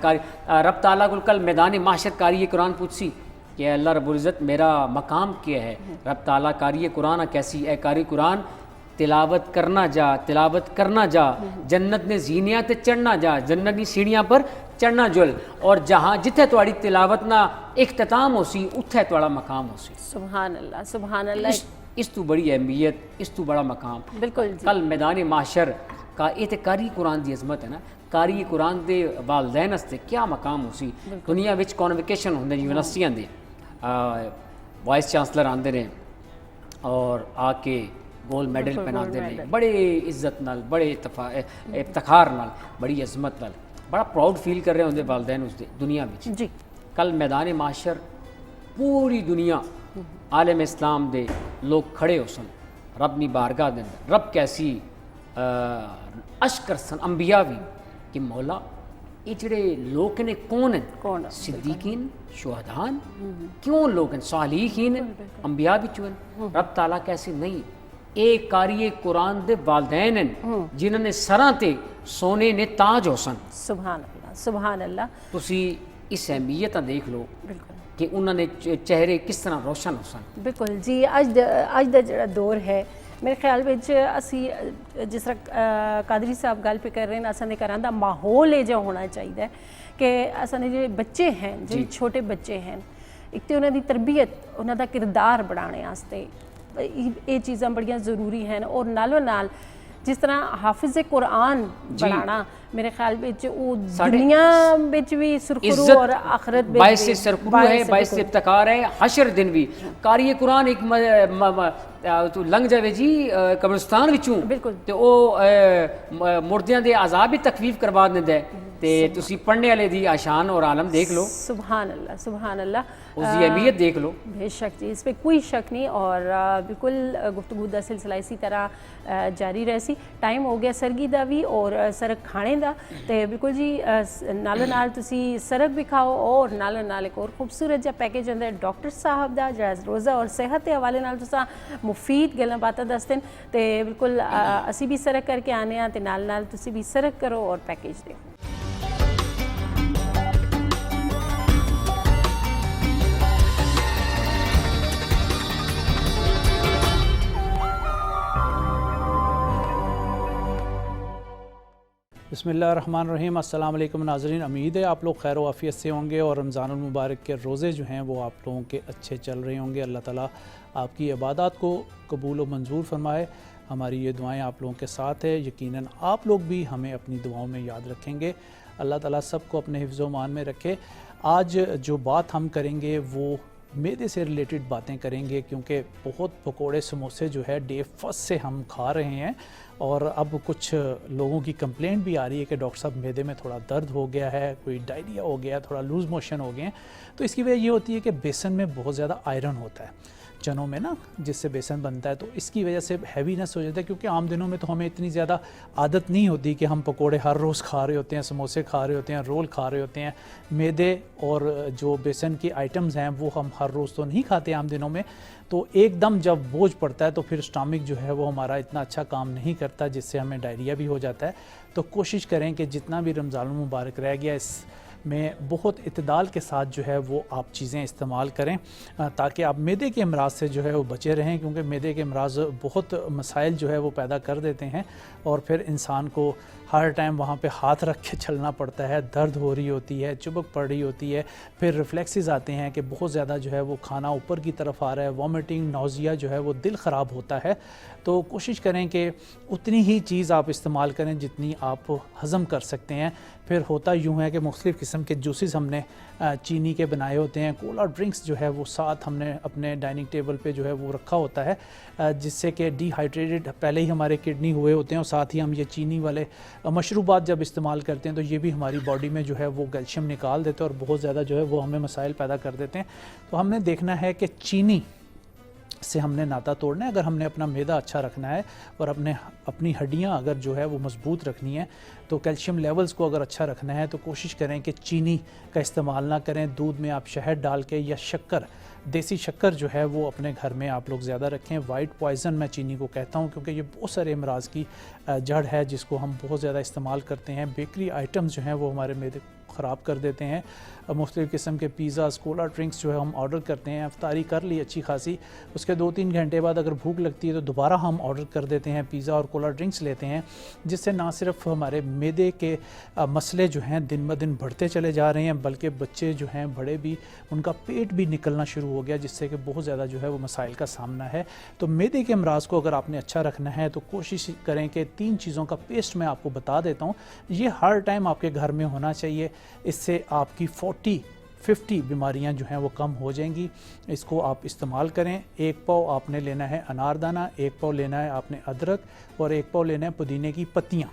رب تعالیٰ کو کل میدان معاشر قاری قرآن پوچھی کہ اے اللہ رب العزت میرا مقام کیا ہے. رب تعالیٰ قاری قرآن کیسی اے قاری قرآن تلاوت کرنا جا تلاوت کرنا جا, جنت نے زینیاں تے چڑھنا جا, جنت کی سیڑھیاں پر چڑھنا جل, اور جہاں جتھے تواڈی تلاوت نہ اختتام ہو سی اتھے تواڈا مقام ہو سی. سبحان اللہ سبحان اللہ. اس تو بڑی اہمیت, اس تو بڑا مقام بالکل جی. کل میدان معاشر کا یہ تے قاری قرآن دی عظمت ہے نا. قاری قرآن دے والدین استے کیا مقام ہو سی. دنیا وچ کانویکیشن ہوندے یونیورسٹیاں دے وائس چانسلر آندے نے اور آ کے گولڈ میڈل پہناندے نے بڑے عزت نال, بڑے افتخار نال, بڑی عظمت نال, بڑا پراؤڈ فیل کر رہے ہوندے والدین اس دے دنیا وچ. جی کل میدان معاشر پوری دنیا عالم اسلام دے لوگ کھڑے ہو سن رب نی بارگاہ دے اندر. رب کیسی اشکر سن انبیاء بھی کہ مولا یہ جڑے لوگ نے کون ہیں, صدیقین, شہدان, کیوں لوگ ہیں, صالحین انبیاء بھی چون. رب تعالیٰ کیسے نہیں, ایک قاری قرآن دے والدین ہیں جنہوں نے سراں تے سونے نے تاج ہو سن. سبحان اللہ سبحان اللہ. تسی اس اہمیت دیکھ لو بالکل کہ انہوں نے چہرے کس طرح روشن ہو سن. بالکل جی. اج دا جڑا دور ہے میرے خیال وچ اسی جس طرح قادری صاحب گل پہ کر رہے ہیں, اساں دے گھراں دا ماحول یہ جا ہونا چاہیے کہ اساں دے جو بچے ہیں, جو چھوٹے بچے ہیں, ایک تو انہاں دی تربیت, انہاں دا کردار بنانے واسطے یہ چیزاں بڑیاں ضروری ہیں. اور نالو نال جس طرح حافظ قرآن بنانا میرے خیال وچ او دنیا وچ بھی سرخرو اور آخرت وچ باعث سرخرو ہے, باعث افتخار ہے. حشر دن بھی قاری قرآن ایک تو لنگ جاوے جی قبرستان وچوں تے او مردیاں دے عذاب بھی تخفیف کروا دیندا ہے, تے تسی پڑھنے والے دی آشان اور عالم دیکھ لو. سبحان اللہ سبحان اللہ. اس دی اہمیت دیکھ لو. بے شک جی, اس پہ کوئی شک نہیں. اور بالکل گفتگو دا سلسلہ اسی طرح جاری رہ سی. ٹائم ہو گیا سرگی دا بھی اور سرک کھانے دا, تے بالکل جی نالو نال تسی سرک بھی کھاؤ اور نالو نال ایک اور خوبصورت جا پیکیج ہوندا ہے ڈاکٹر صاحب دا جڑا روزہ اور صحت دے حوالے نال تساں مفید گلاں باتاں دسدے نے, تے بالکل اسی بھی سرک کر کے آنے ہاں تے نال نال تسی بھی سرک کرو اور پیکیج دیکھو. بسم اللہ الرحمن الرحیم. السلام علیکم ناظرین, امید ہے آپ لوگ خیر و عافیت سے ہوں گے اور رمضان المبارک کے روزے جو ہیں وہ آپ لوگوں کے اچھے چل رہے ہوں گے. اللہ تعالیٰ آپ کی عبادات کو قبول و منظور فرمائے. ہماری یہ دعائیں آپ لوگوں کے ساتھ ہے, یقیناً آپ لوگ بھی ہمیں اپنی دعاؤں میں یاد رکھیں گے. اللہ تعالیٰ سب کو اپنے حفظ و امان میں رکھے. آج جو بات ہم کریں گے وہ معدے سے ریلیٹڈ باتیں کریں گے, کیونکہ بہت پکوڑے سموسے جو ہے ڈے فرسٹ سے ہم کھا رہے ہیں اور اب کچھ لوگوں کی کمپلینٹ بھی آ رہی ہے کہ ڈاکٹر صاحب معدے میں تھوڑا درد ہو گیا ہے, کوئی ڈائریا ہو گیا, تھوڑا لوز موشن ہو گئے ہیں. تو اس کی وجہ یہ ہوتی ہے کہ بیسن میں بہت زیادہ آئرن ہوتا ہے چنوں میں نا, جس سے بیسن بنتا ہے, تو اس کی وجہ سے ہیوینس ہو جاتا ہے. کیونکہ عام دنوں میں تو ہمیں اتنی زیادہ عادت نہیں ہوتی کہ ہم پکوڑے ہر روز کھا رہے ہوتے ہیں, سموسے کھا رہے ہوتے ہیں, رول کھا رہے ہوتے ہیں. معدے اور جو بیسن کی آئٹمز ہیں وہ ہم ہر روز تو نہیں کھاتے عام دنوں میں, تو ایک دم جب بوجھ پڑتا ہے تو پھر اسٹامک جو ہے وہ ہمارا اتنا اچھا کام نہیں کرتا, جس سے ہمیں ڈائریا بھی ہو جاتا ہے. تو کوشش کریں کہ جتنا بھی رمضان المبارک رہ گیا اس میں بہت اعتدال کے ساتھ جو ہے وہ آپ چیزیں استعمال کریں تاکہ آپ معدے کے امراض سے جو ہے وہ بچے رہیں, کیونکہ معدے کے امراض بہت مسائل جو ہے وہ پیدا کر دیتے ہیں اور پھر انسان کو ہر ٹائم وہاں پہ ہاتھ رکھ کے چلنا پڑتا ہے, درد ہو رہی ہوتی ہے, چبک پڑ رہی ہوتی ہے, پھر ریفلیکسز آتے ہیں کہ بہت زیادہ جو ہے وہ کھانا اوپر کی طرف آ رہا ہے, وامٹنگ, نوزیا جو ہے وہ دل خراب ہوتا ہے. تو کوشش کریں کہ اتنی ہی چیز آپ استعمال کریں جتنی آپ ہضم کر سکتے ہیں. پھر ہوتا یوں ہے کہ مختلف قسم کے جوسز ہم نے چینی کے بنائے ہوتے ہیں, کولا ڈرنکس جو ہے وہ ساتھ ہم نے اپنے ڈائننگ ٹیبل پہ جو ہے وہ رکھا ہوتا ہے, جس سے کہ ڈی ہائیڈریٹڈ پہلے ہی ہمارے کڈنی ہوئے ہوتے ہیں, اور ساتھ ہی ہم یہ چینی والے مشروبات جب استعمال کرتے ہیں تو یہ بھی ہماری باڈی میں جو ہے وہ کیلشیم نکال دیتے ہیں اور بہت زیادہ جو ہے وہ ہمیں مسائل پیدا کر دیتے ہیں. تو ہم نے دیکھنا ہے کہ چینی سے ہم نے ناتا توڑنا ہے. اگر ہم نے اپنا معدہ اچھا رکھنا ہے اور اپنی ہڈیاں اگر جو ہے وہ مضبوط رکھنی ہے, تو کیلشیم لیولز کو اگر اچھا رکھنا ہے تو کوشش کریں کہ چینی کا استعمال نہ کریں. دودھ میں آپ شہد ڈال کے یا شکر देसी शक्कर जो है वो अपने घर में आप लोग ज़्यादा रखें। वाइट पॉइज़न मैं चीनी को कहता हूँ क्योंकि ये बहुत सारे अमराज की जड़ है जिसको हम बहुत ज़्यादा इस्तेमाल करते हैं। बेकरी आइटम्स जो हैं वो हमारे मैदे ख़राब कर देते हैं। मुख्तलिफ़ किस्म के पिज़्ज़ाज़, कोला ड्रिंक्स जो है हम ऑर्डर करते हैं, अफ्तारी कर ली अच्छी खासी, उसके 2-3 घंटे बाद अगर भूख लगती है तो दोबारा हम ऑर्डर कर देते हैं पिज़्ज़ा और कोला ड्रिंक्स लेते हैं, जिससे ना सिर्फ हमारे मैदे के मसले जो हैं दिन ब दिन बढ़ते चले जा रहे हैं, बल्कि बच्चे जो हैं बड़े भी उनका पेट भी निकलना शुरू हो गया, जिससे कि बहुत ज़्यादा जो है वो मसाइल का सामना है। तो मैदे के अमराज को अगर आपने अच्छा रखना है तो कोशिश करें कि 3 चीज़ों का पेस्ट मैं आपको बता देता हूँ, ये हर टाइम आपके घर में होना चाहिए। इससे आपकी 40-50 बीमारियां जो हैं वो कम हो जाएंगी। इसको आप इस्तेमाल करें। 1 पाव आपने लेना है अनारदाना, 1 पाव लेना है आपने अदरक और 1 पाव लेना है पुदीने की पत्तियां।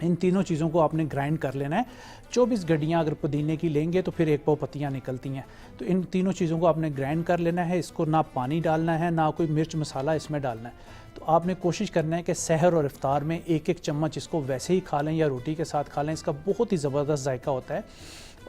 इन तीनों चीज़ों को आपने ग्राइंड कर लेना है। 24 गड्डियाँ अगर पुदीने की लेंगे तो फिर 1 पाव पत्तियाँ निकलती हैं। तो इन तीनों चीज़ों को आपने ग्राइंड कर लेना है। इसको ना पानी डालना है, ना कोई मिर्च मसाला इसमें डालना है। तो आपने कोशिश करना है कि सहर और इफ्तार में 1-1 चम्मच इसको वैसे ही खा लें या रोटी के साथ खा लें। इसका बहुत ही ज़बरदस्त जायका होता है।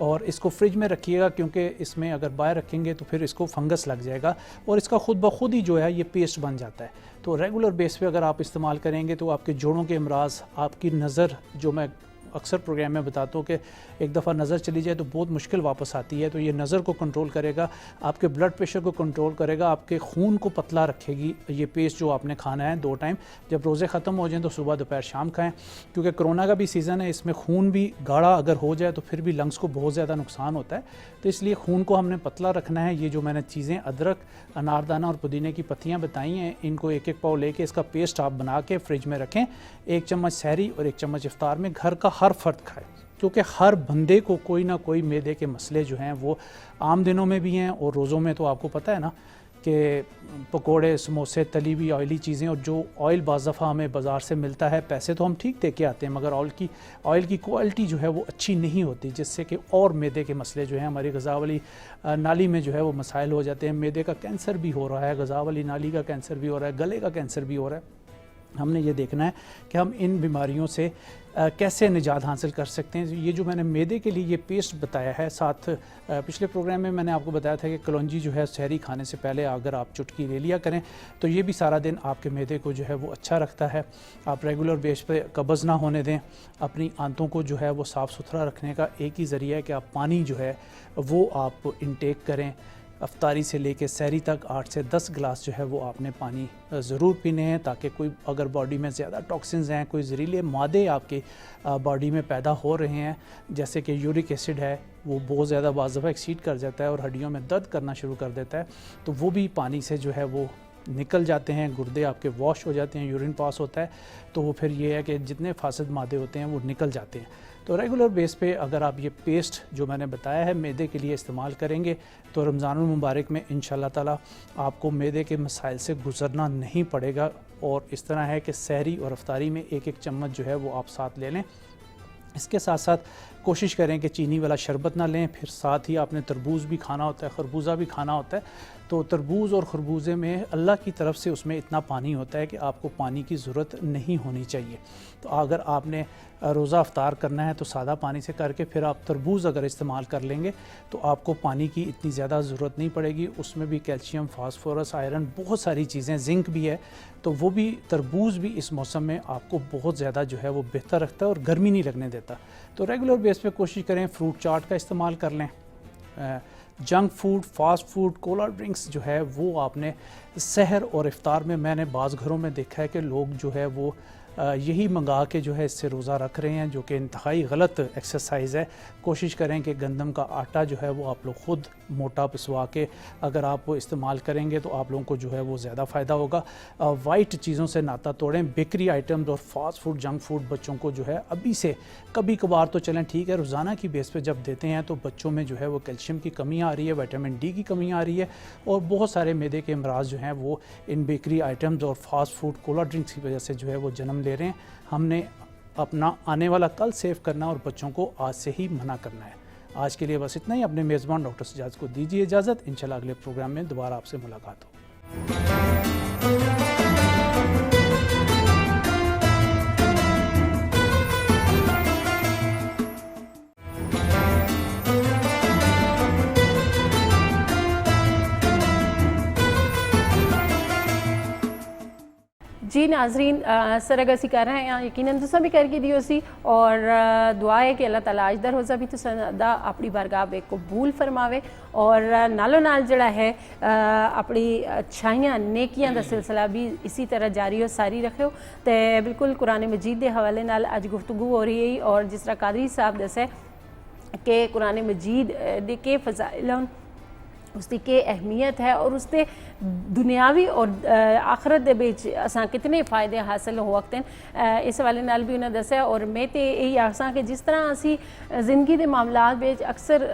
और इसको फ्रिज में रखिएगा क्योंकि इसमें अगर बाहर रखेंगे तो फिर इसको फंगस लग जाएगा और इसका खुद ब खुद ही जो है ये पेस्ट बन जाता है। तो रेगुलर बेस पे अगर आप इस्तेमाल करेंगे तो आपके जोड़ों के अमराज, आपकी नज़र, जो मैं अक्सर प्रोग्राम में बताता हूँ कि एक दफ़ा नज़र चली जाए तो बहुत मुश्किल वापस आती है, तो ये नज़र को कंट्रोल करेगा, आपके ब्लड प्रेशर को कंट्रोल करेगा, आपके खून को पतला रखेगी। ये पेस्ट जो आपने खाना है 2 टाइम, जब रोज़े ख़त्म हो जाएं तो सुबह दोपहर शाम खाएं, क्योंकि कोरोना का भी सीज़न है, इसमें खून भी गाढ़ा अगर हो जाए तो फिर भी लंग्स को बहुत ज़्यादा नुकसान होता है। तो इसलिए खून को हमने पतला रखना है। ये जो मैंने चीज़ें अदरक, अनारदाना और पुदीने की पत्तियाँ बताई हैं, इनको 1-1 पाव लेके इसका पेस्ट आप बना के फ्रिज में रखें। 1 चम्मच सहरी और 1 चम्मच इफ्तार में घर का हर फर्द खाए, क्योंकि हर बंदे को कोई ना कोई मैदे के मसले जो हैं वो आम दिनों में भी हैं और रोज़ों में तो आपको पता है ना कि पकोड़े, समोसे, तली हुई ऑयली चीज़ें, और जो ऑयल बाज़ दफ़ा हमें बाज़ार से मिलता है, पैसे तो हम ठीक दे के आते हैं मगर ऑयल की क्वालिटी जो है वो अच्छी नहीं होती, जिससे कि और मैदे के मसले जो हैं हमारी ग़ज़ा वाली नाली में जो है वो मसाइल हो जाते हैं। मैदे का कैंसर भी हो रहा है, ग़ज़ा वाली नाली का कैंसर भी हो रहा है, गले का कैंसर भी हो रहा है। हमने ये देखना है कि हम इन बीमारियों से कैसे निजात हासिल कर सकते हैं। ये जो मैंने मैदे के लिए ये पेस्ट बताया है, साथ पिछले प्रोग्राम में मैंने आपको बताया था कि कलौंजी जो है सहरी खाने से पहले अगर आप चुटकी ले लिया करें तो ये भी सारा दिन आपके मैदे को जो है वो अच्छा रखता है। आप रेगुलर बेस पे कब्ज़ ना होने दें। अपनी आंतों को जो है वो साफ़ सुथरा रखने का एक ही ज़रिया है कि आप पानी जो है वो आप इंटेक करें। अफ्तारी से लेके सहरी तक 8 से 10 गिलास जो है वो आपने पानी ज़रूर पीने हैं, ताकि कोई अगर बॉडी में ज़्यादा टॉक्सिन्स हैं, कोई जहरीले मादे आपके बॉडी में पैदा हो रहे हैं, जैसे कि यूरिक एसिड है, वो बहुत ज़्यादा बाज़ दफ़ा एक्सीड कर जाता है और हड्डियों में दर्द करना शुरू कर देता है, तो वो भी पानी से जो है वो निकल जाते हैं। गुर्दे आपके वॉश हो जाते हैं, यूरिन पास होता है, तो वो फिर ये है कि जितने फासिद मादे होते हैं वो निकल जाते हैं। तो रेगुलर बेस पे अगर आप ये पेस्ट जो मैंने बताया है मैदे के लिए इस्तेमाल करेंगे तो रमज़ानुल मुबारक में इंशाअल्लाह ताला आपको मैदे के मसाइल से गुज़रना नहीं पड़ेगा। और इस तरह है कि सहरी और अफ्तारी में 1-1 चम्मच जो है वो आप साथ ले लें। इसके साथ साथ कोशिश करें कि चीनी वाला शरबत ना लें। फिर साथ ही आपने तरबूज भी खाना होता है, खरबूजा भी खाना होता है, तो तरबूज और खरबूजे में अल्लाह की तरफ से उसमें इतना पानी होता है कि आपको पानी की ज़रूरत नहीं होनी चाहिए। तो अगर आपने रोज़ा अफ्तार करना है तो सादा पानी से करके फिर आप तरबूज अगर इस्तेमाल कर लेंगे तो आपको पानी की इतनी ज़्यादा ज़रूरत नहीं पड़ेगी। उसमें भी कैल्शियम, फास्फोरस, आयरन, बहुत सारी चीज़ें, जिंक भी है, तो वो भी तरबूज भी इस मौसम में आपको बहुत ज़्यादा जो है वो बेहतर रखता है और गर्मी नहीं लगने देता। तो रेगुलर बेस पे कोशिश करें फ्रूट चाट का इस्तेमाल कर लें। Junk food, fast food, Cola drinks जो है वो आपने सहर और इफ्तार में, मैंने बाज़ घरों में देखा है कि लोग जो है वो यही मंगा के जो है इससे रोज़ा रख रहे हैं, जो कि इंतहाई गलत एक्सरसाइज़ है। कोशिश करें कि गंदम का आटा जो है वो आप लोग ख़ुद मोटा पिसवा के अगर आप वो इस्तेमाल करेंगे तो आप लोगों को जो है वो ज़्यादा फ़ायदा होगा। वाइट चीज़ों से नाता तोड़ें। बेकरी आइटम्स और फास्ट फूड, जंक फूड बच्चों को जो है अभी से, कभी कभार तो चलें ठीक है, रोज़ाना की बेस पे जब देते हैं तो बच्चों में जो है वो कैल्शियम की कमी आ रही है, विटामिन डी की कमी आ रही है, और बहुत सारे मैदे के अमराज जो हैं वो इन बेकरी आइटम्स और फास्ट फूड, कोला ड्रिंक्स की वजह से जो है वो जन्म ले रहे हैं। हमने अपना आने वाला कल सेव करना और बच्चों को आज से ही मना करना है। आज के लिए बस इतना ही। अपने मेज़बान डॉक्टर सजाद को दीजिए इजाज़त। इंशाल्लाह अगले प्रोग्राम में दोबारा आपसे मुलाकात हो। जी नाजरीन सरग असी कर रहे हैं यकीनन तुसा भी करके दियो सी और दुआ है कि अल्लाह ताला अज दा रोज़ा भी तुसा दा अपनी बारगाह में कबूल फरमावे और नालों नाल जड़ा है अपनी अच्छाइयां नेकियां दा सिलसिला भी इसी तरह जारी और सारी रखियो। तो बिल्कुल कुरान मजीद के हवाले नाल अज गुफ्तगू हो रही है और जिस तरह कादरी साहब दसे कि कुरान मजीद दे के फज़ाइल उसकी के अहमियत है और उसके दुनियावी और आखरत दे बिच असां कितने फ़ायदे हासिल हो सकते हैं इस हवाले नाल भी उन्हें दस्या। और मैं तो यही आखसां कि जिस तरह असी जिंदगी के मामलात बिच अक्सर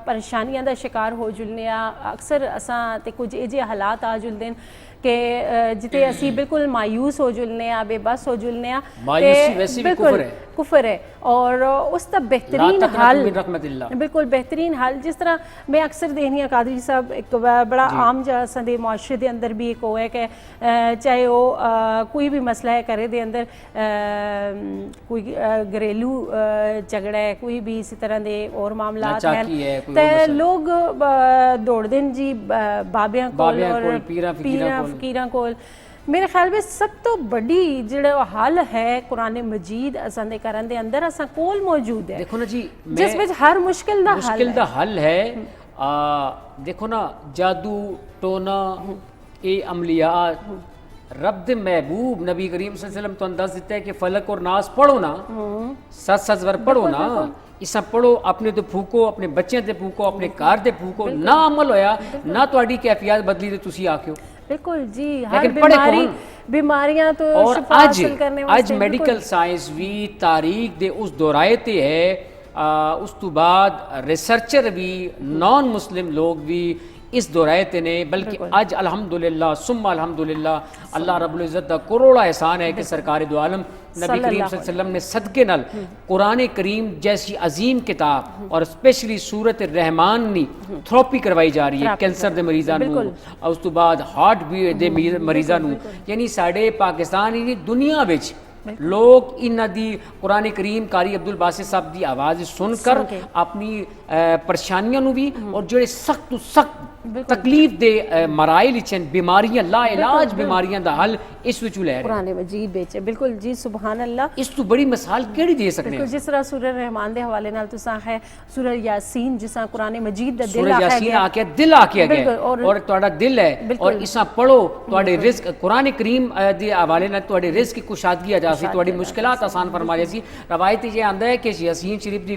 परेशानियां दा शिकार हो जुलने अक्सर असां ते कुछ ये हालात आ जुलते हैं कि जिते असी बिल्कुल मायूस हो जुलने बेबस हो जुलने मायूसी वैसे भी कुफर है और उसका बेहतरीन हल बिल्कुल बेहतरीन हल जिस तरह मैं अक्सर देखनी हाँ कादरी साहब एक बड़ा आम जा संदे मुआशरे के अंदर भी एक वो है कि चाहे वो कोई भी मसला है घरे दे अंदर कोई घरेलू झगड़ा है कोई भी इसी तरह के और मामलात हैं तो लोग दौड़ते हैं जी बाबियां कोल और पीरां फकीरां कोल। मेरे ख्याल में सब तो बड़ी जो हल है कुरान मजीद असां दे घरां दे अंदर असां कोल मौजूद है। देखो ना जी जिस विच हर मुश्किल दा हल है देखो ना जादू टोना ये अमलियात रब दे महबूब नबी करीम सल्लल्लाहु अलैहि वसल्लम तो अंदाज दिता है कि फलक और नास पढ़ो ना 7 बार पढ़ो ना इसा पढ़ो अपने तो फूको अपने बच्चों ते फूको अपने घर ते फूको ना अमल होया ना तुहाडी कैफियत बदली ते तुसी आखियो बिल्कुल जी हर बीमारियां तो और आज मेडिकल साइंस भी तारीख दे उस दोराए ते है उस तो बाद रिसर्चर भी नॉन मुस्लिम लोग भी इस दोराए ते ने बल्कि आज अल्हम्दुलिल्लाह सुम्मा अल्हम्दुलिल्लाह अल्लाह रब्बुल इज़्ज़त दा करोड़ा एहसान है कि सरकार दो आलम नबी करीम सल्लल्लाहु अलैहि वसल्लम ने सदके नाल कुरान करीम जैसी अजीम किताब और स्पेशली सूरत रहमान नी थेरेपी करवाई जा रही है कैंसर दे मरीज़ां नूं उस तो बाद हार्ट दे मरीज़ां नूं यानी साडे पाकिस्तान ही दुनिया विच लोग इन्हां दी कुरान करीम कारी अब्दुल बासित साहब की आवाज़ सुनकर अपनी परेशानियों नूं भी और जो सख्त तो सख्त तकलीफ दे मराइल चन बीमारियां ला इलाज बीमारियां दा हल इस विच लै कुरान मजीद बेच बिल्कुल जी सुभान अल्लाह। इस तो बड़ी मिसाल केड़ी दे सकते हैं जिस तरह सूरह रहमान दे हवाले नाल तुसां है सूरह यासीन जिसा कुरान मजीद दा दिल सूरह यासीन आके दिल आके गया और तुहाडा दिल है और इसा पढ़ो तुहाडे रिस्क कुरान करीम दे हवाले नाल तुहाडे रिस्क की कुशादगी आ जासी तुहाडी मुश्किलात आसान फरमा जासी। रवायत ये आंदा है कि यासीन शरीफ दी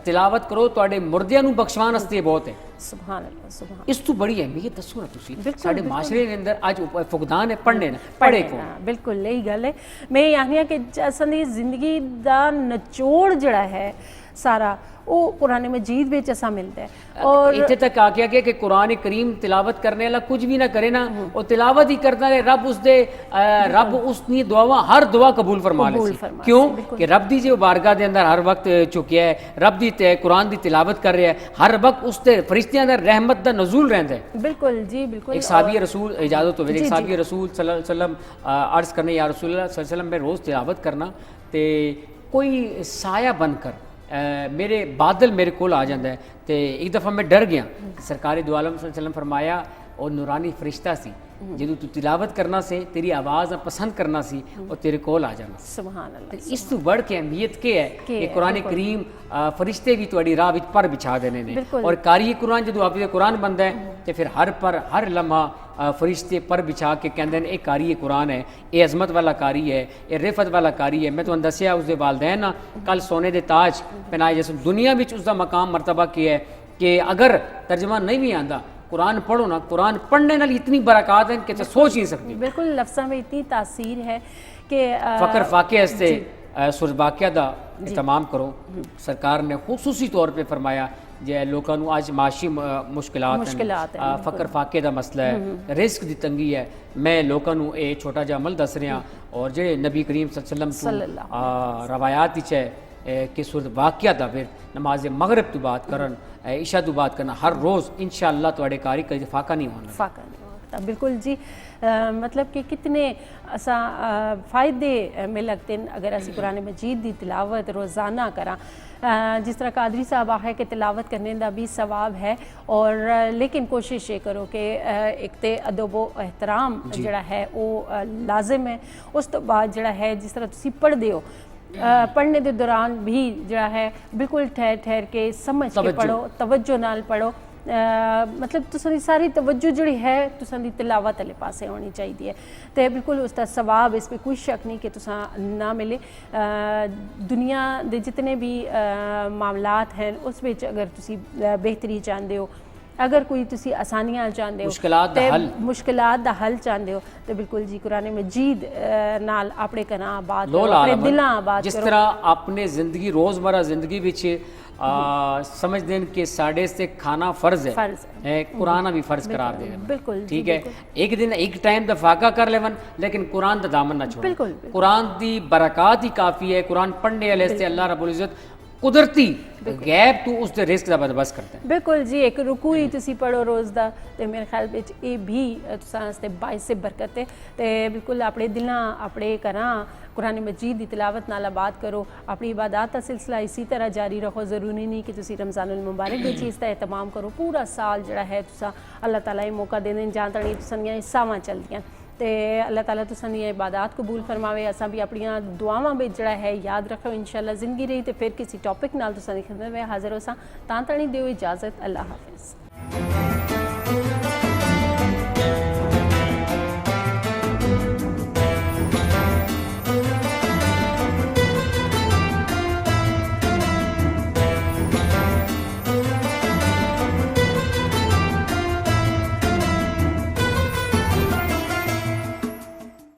तिलावत करो तुहाडे मुर्दियां नूं बख्शवान वास्ते बहुत है। सुभान अल्लाह सुभान इस तो बड़ी अहमियत दसो ना तुसी साडे माशरे दे अंदर आज फुकदान है पढ़ने ना पढ़े को बिल्कुल यही गल है। मैं आखनी कि असां दी जिंदगी दा नचोड़ जड़ा है सारा वो कुरान मजीद में असा मिलता है और इतने तक आ गया कि कुरान करीम तिलावत करने वाला कुछ भी ना करे ना वो तिलावत ही करता रहे रब उसकी दुआवां हर दुआ कबूल फरमा ले क्यों कि रब दी जो बारगाह दे अंदर हर वक्त चुकिया है रब दी कुरान दी तिलावत कर रहा है हर वक्त उसते फरिश्तियां दा रहमत दा नज़ूल रहंदा है। बिल्कुल जी बिल्कुल। एक साहबी रसूल इजाजत हो एक साहबी रसूल सल्लल्लाहु अलैहि वसल्लम अर्ज करने या रसूल अल्लाह सल्लल्लाहु अलैहि वसल्लम में रोज़ तिलावत करना ते कोई साया बनकर मेरे बादल मेरे को आ जाता है तो एक दफ़ा मैं डर गया सरकारी दो आलम सल्लल्लाहु अलैहि वसल्लम फरमाया और नूरानी फरिश्ता सी जो तू तिलावत करना से तेरी आवाज़ पसंद करना सी और तेरे कोल आ जाना। सुभान अल्लाह। इस तो बढ़ के अहमियत के है कि कुरान करीम फरिश्ते भी तुहाडी राह विच पर बिछा देने ने और कारी कुरान जो आप कुरान बनता है तो फिर हर लम्हा फरिश्ते पर बिछा के कहते हैं ये कारी कुरान है ये अजमत वाला कारी है ये रिफत वाला कारी है। मैं तुहानू दस्सिया उसके वालदैन ना कल सोने के ताज पहनाए जैसे दुनिया में उसका मकाम मरतबा किया है कि अगर तर्जमा नहीं भी आता कुरान पढ़ो ना कुरान पढ़ने नाल इतनी बरकत है कि सोच नहीं सकती। बिल्कुल लफ्ज़ां में इतनी तासीर है कि फ़क्र फाक़े से सूरत वाक़िया दा इत्माम करो सरकार ने खुसूसी तौर पे फरमाया जे लोगों को आज माशी मुश्किलात फ़क्र फाक़े दा मसला है रिस्क दी तंगी है मैं लोगों को ये छोटा जा अमल दस रहा और जे नबी करीम सल्लल्लाहु अलैहि वसल्लम रवायात है कि सूरत वाक़िया दा फिर नमाज मगरिब तो बात करन ईशा तो बात करना हर रोज़ इंशाअल्लाह तुहाडे कारी कदी फाका नहीं होना। था। बिल्कुल जी, मतलब कि कितने असा फ़ायदे में लगते हैं अगर असी कुरान मजीद की तिलावत रोज़ाना करा। जिस तरह कादरी साहब आखे कि तिलावत करने का भी सवाब है, और लेकिन कोशिश ये करो कि एक तो अदब व एहतराम जिहड़ा है वो लाजिम है। उस तो बाद जिहड़ा है जिस तरह तुसी पढ़दे हो, पढ़ने के दौरान भी जिहड़ा है बिल्कुल ठहर ठहर के समझ के पढ़ो, तवज्जो नाल पढ़ो। मतलब तुसां दी सारी तवज्जो जिहड़ी है तुसां दी तिलावत वाले पासे होनी चाहिए है, तो बिल्कुल उसका सवाब इस पर कोई शक नहीं कि तुसां ना मिले। दुनिया के जितने भी मामलात हैं उस विच अगर तुसी बेहतरी चाहते हो, अगर कोई तुसी आसानियां चाहते हो, मुश्किलात दा हल चाहते हो, तो बिल्कुल जी कुरान मजीद नाल अपने घरां आबाद करो, अपने दिलां आबाद जिस करो। तरह अपने ज़िंदगी रोज़मर्रा ज़िंदगी विच समझ दें कि साढ़े से खाना फ़र्ज है, कुरान भी फ़र्ज करार दे देवन। बिल्कुल ठीक है, एक दिन एक टाइम दा फाका कर लेवन, लेकिन कुरान दा दामन ना छोड़ो। बिल्कुल। कुरान दी बरकत ही काफ़ी है। कुरान पढ़ने वाले से अल्लाह रब्बुल इज़्ज़त कुदरती गैब तो उस दे रिस्क दा बंदोबस्त करते हैं। बिल्कुल जी, एक रुकू ही तुसी पढ़ो रोज़ दा, ते मेरे ख्याल विच ये भी तुसां आस्ते बाइस बरकत है। ते बिल्कुल अपने दिलां अपने घरां कुरान मजीद की तिलावत नाल आबाद करो, अपनी इबादत का सिलसिला इसी तरह जारी रखो। ज़रूरी नहीं कि तुसी रमज़ानुल मुबारक की चीज़ का एहतमाम करो, पूरा साल जिहड़ा है तुसां अल्लाह ताला ये मौका देने जां तणी तुसां दियां सावां चलदियां, तो अल्लाह ताला तुसां दी इबादत कबूल फरमावे। असां भी अपनियां दुआवां में जिहड़ा है याद रखो। इंशाअल्लाह ज़िंदगी रही तो फिर किसी टॉपिक नाल तुसां दी खिदमत में हाज़िर होसां। तां तणी दिओ इजाज़त, अल्लाह हाफिज़।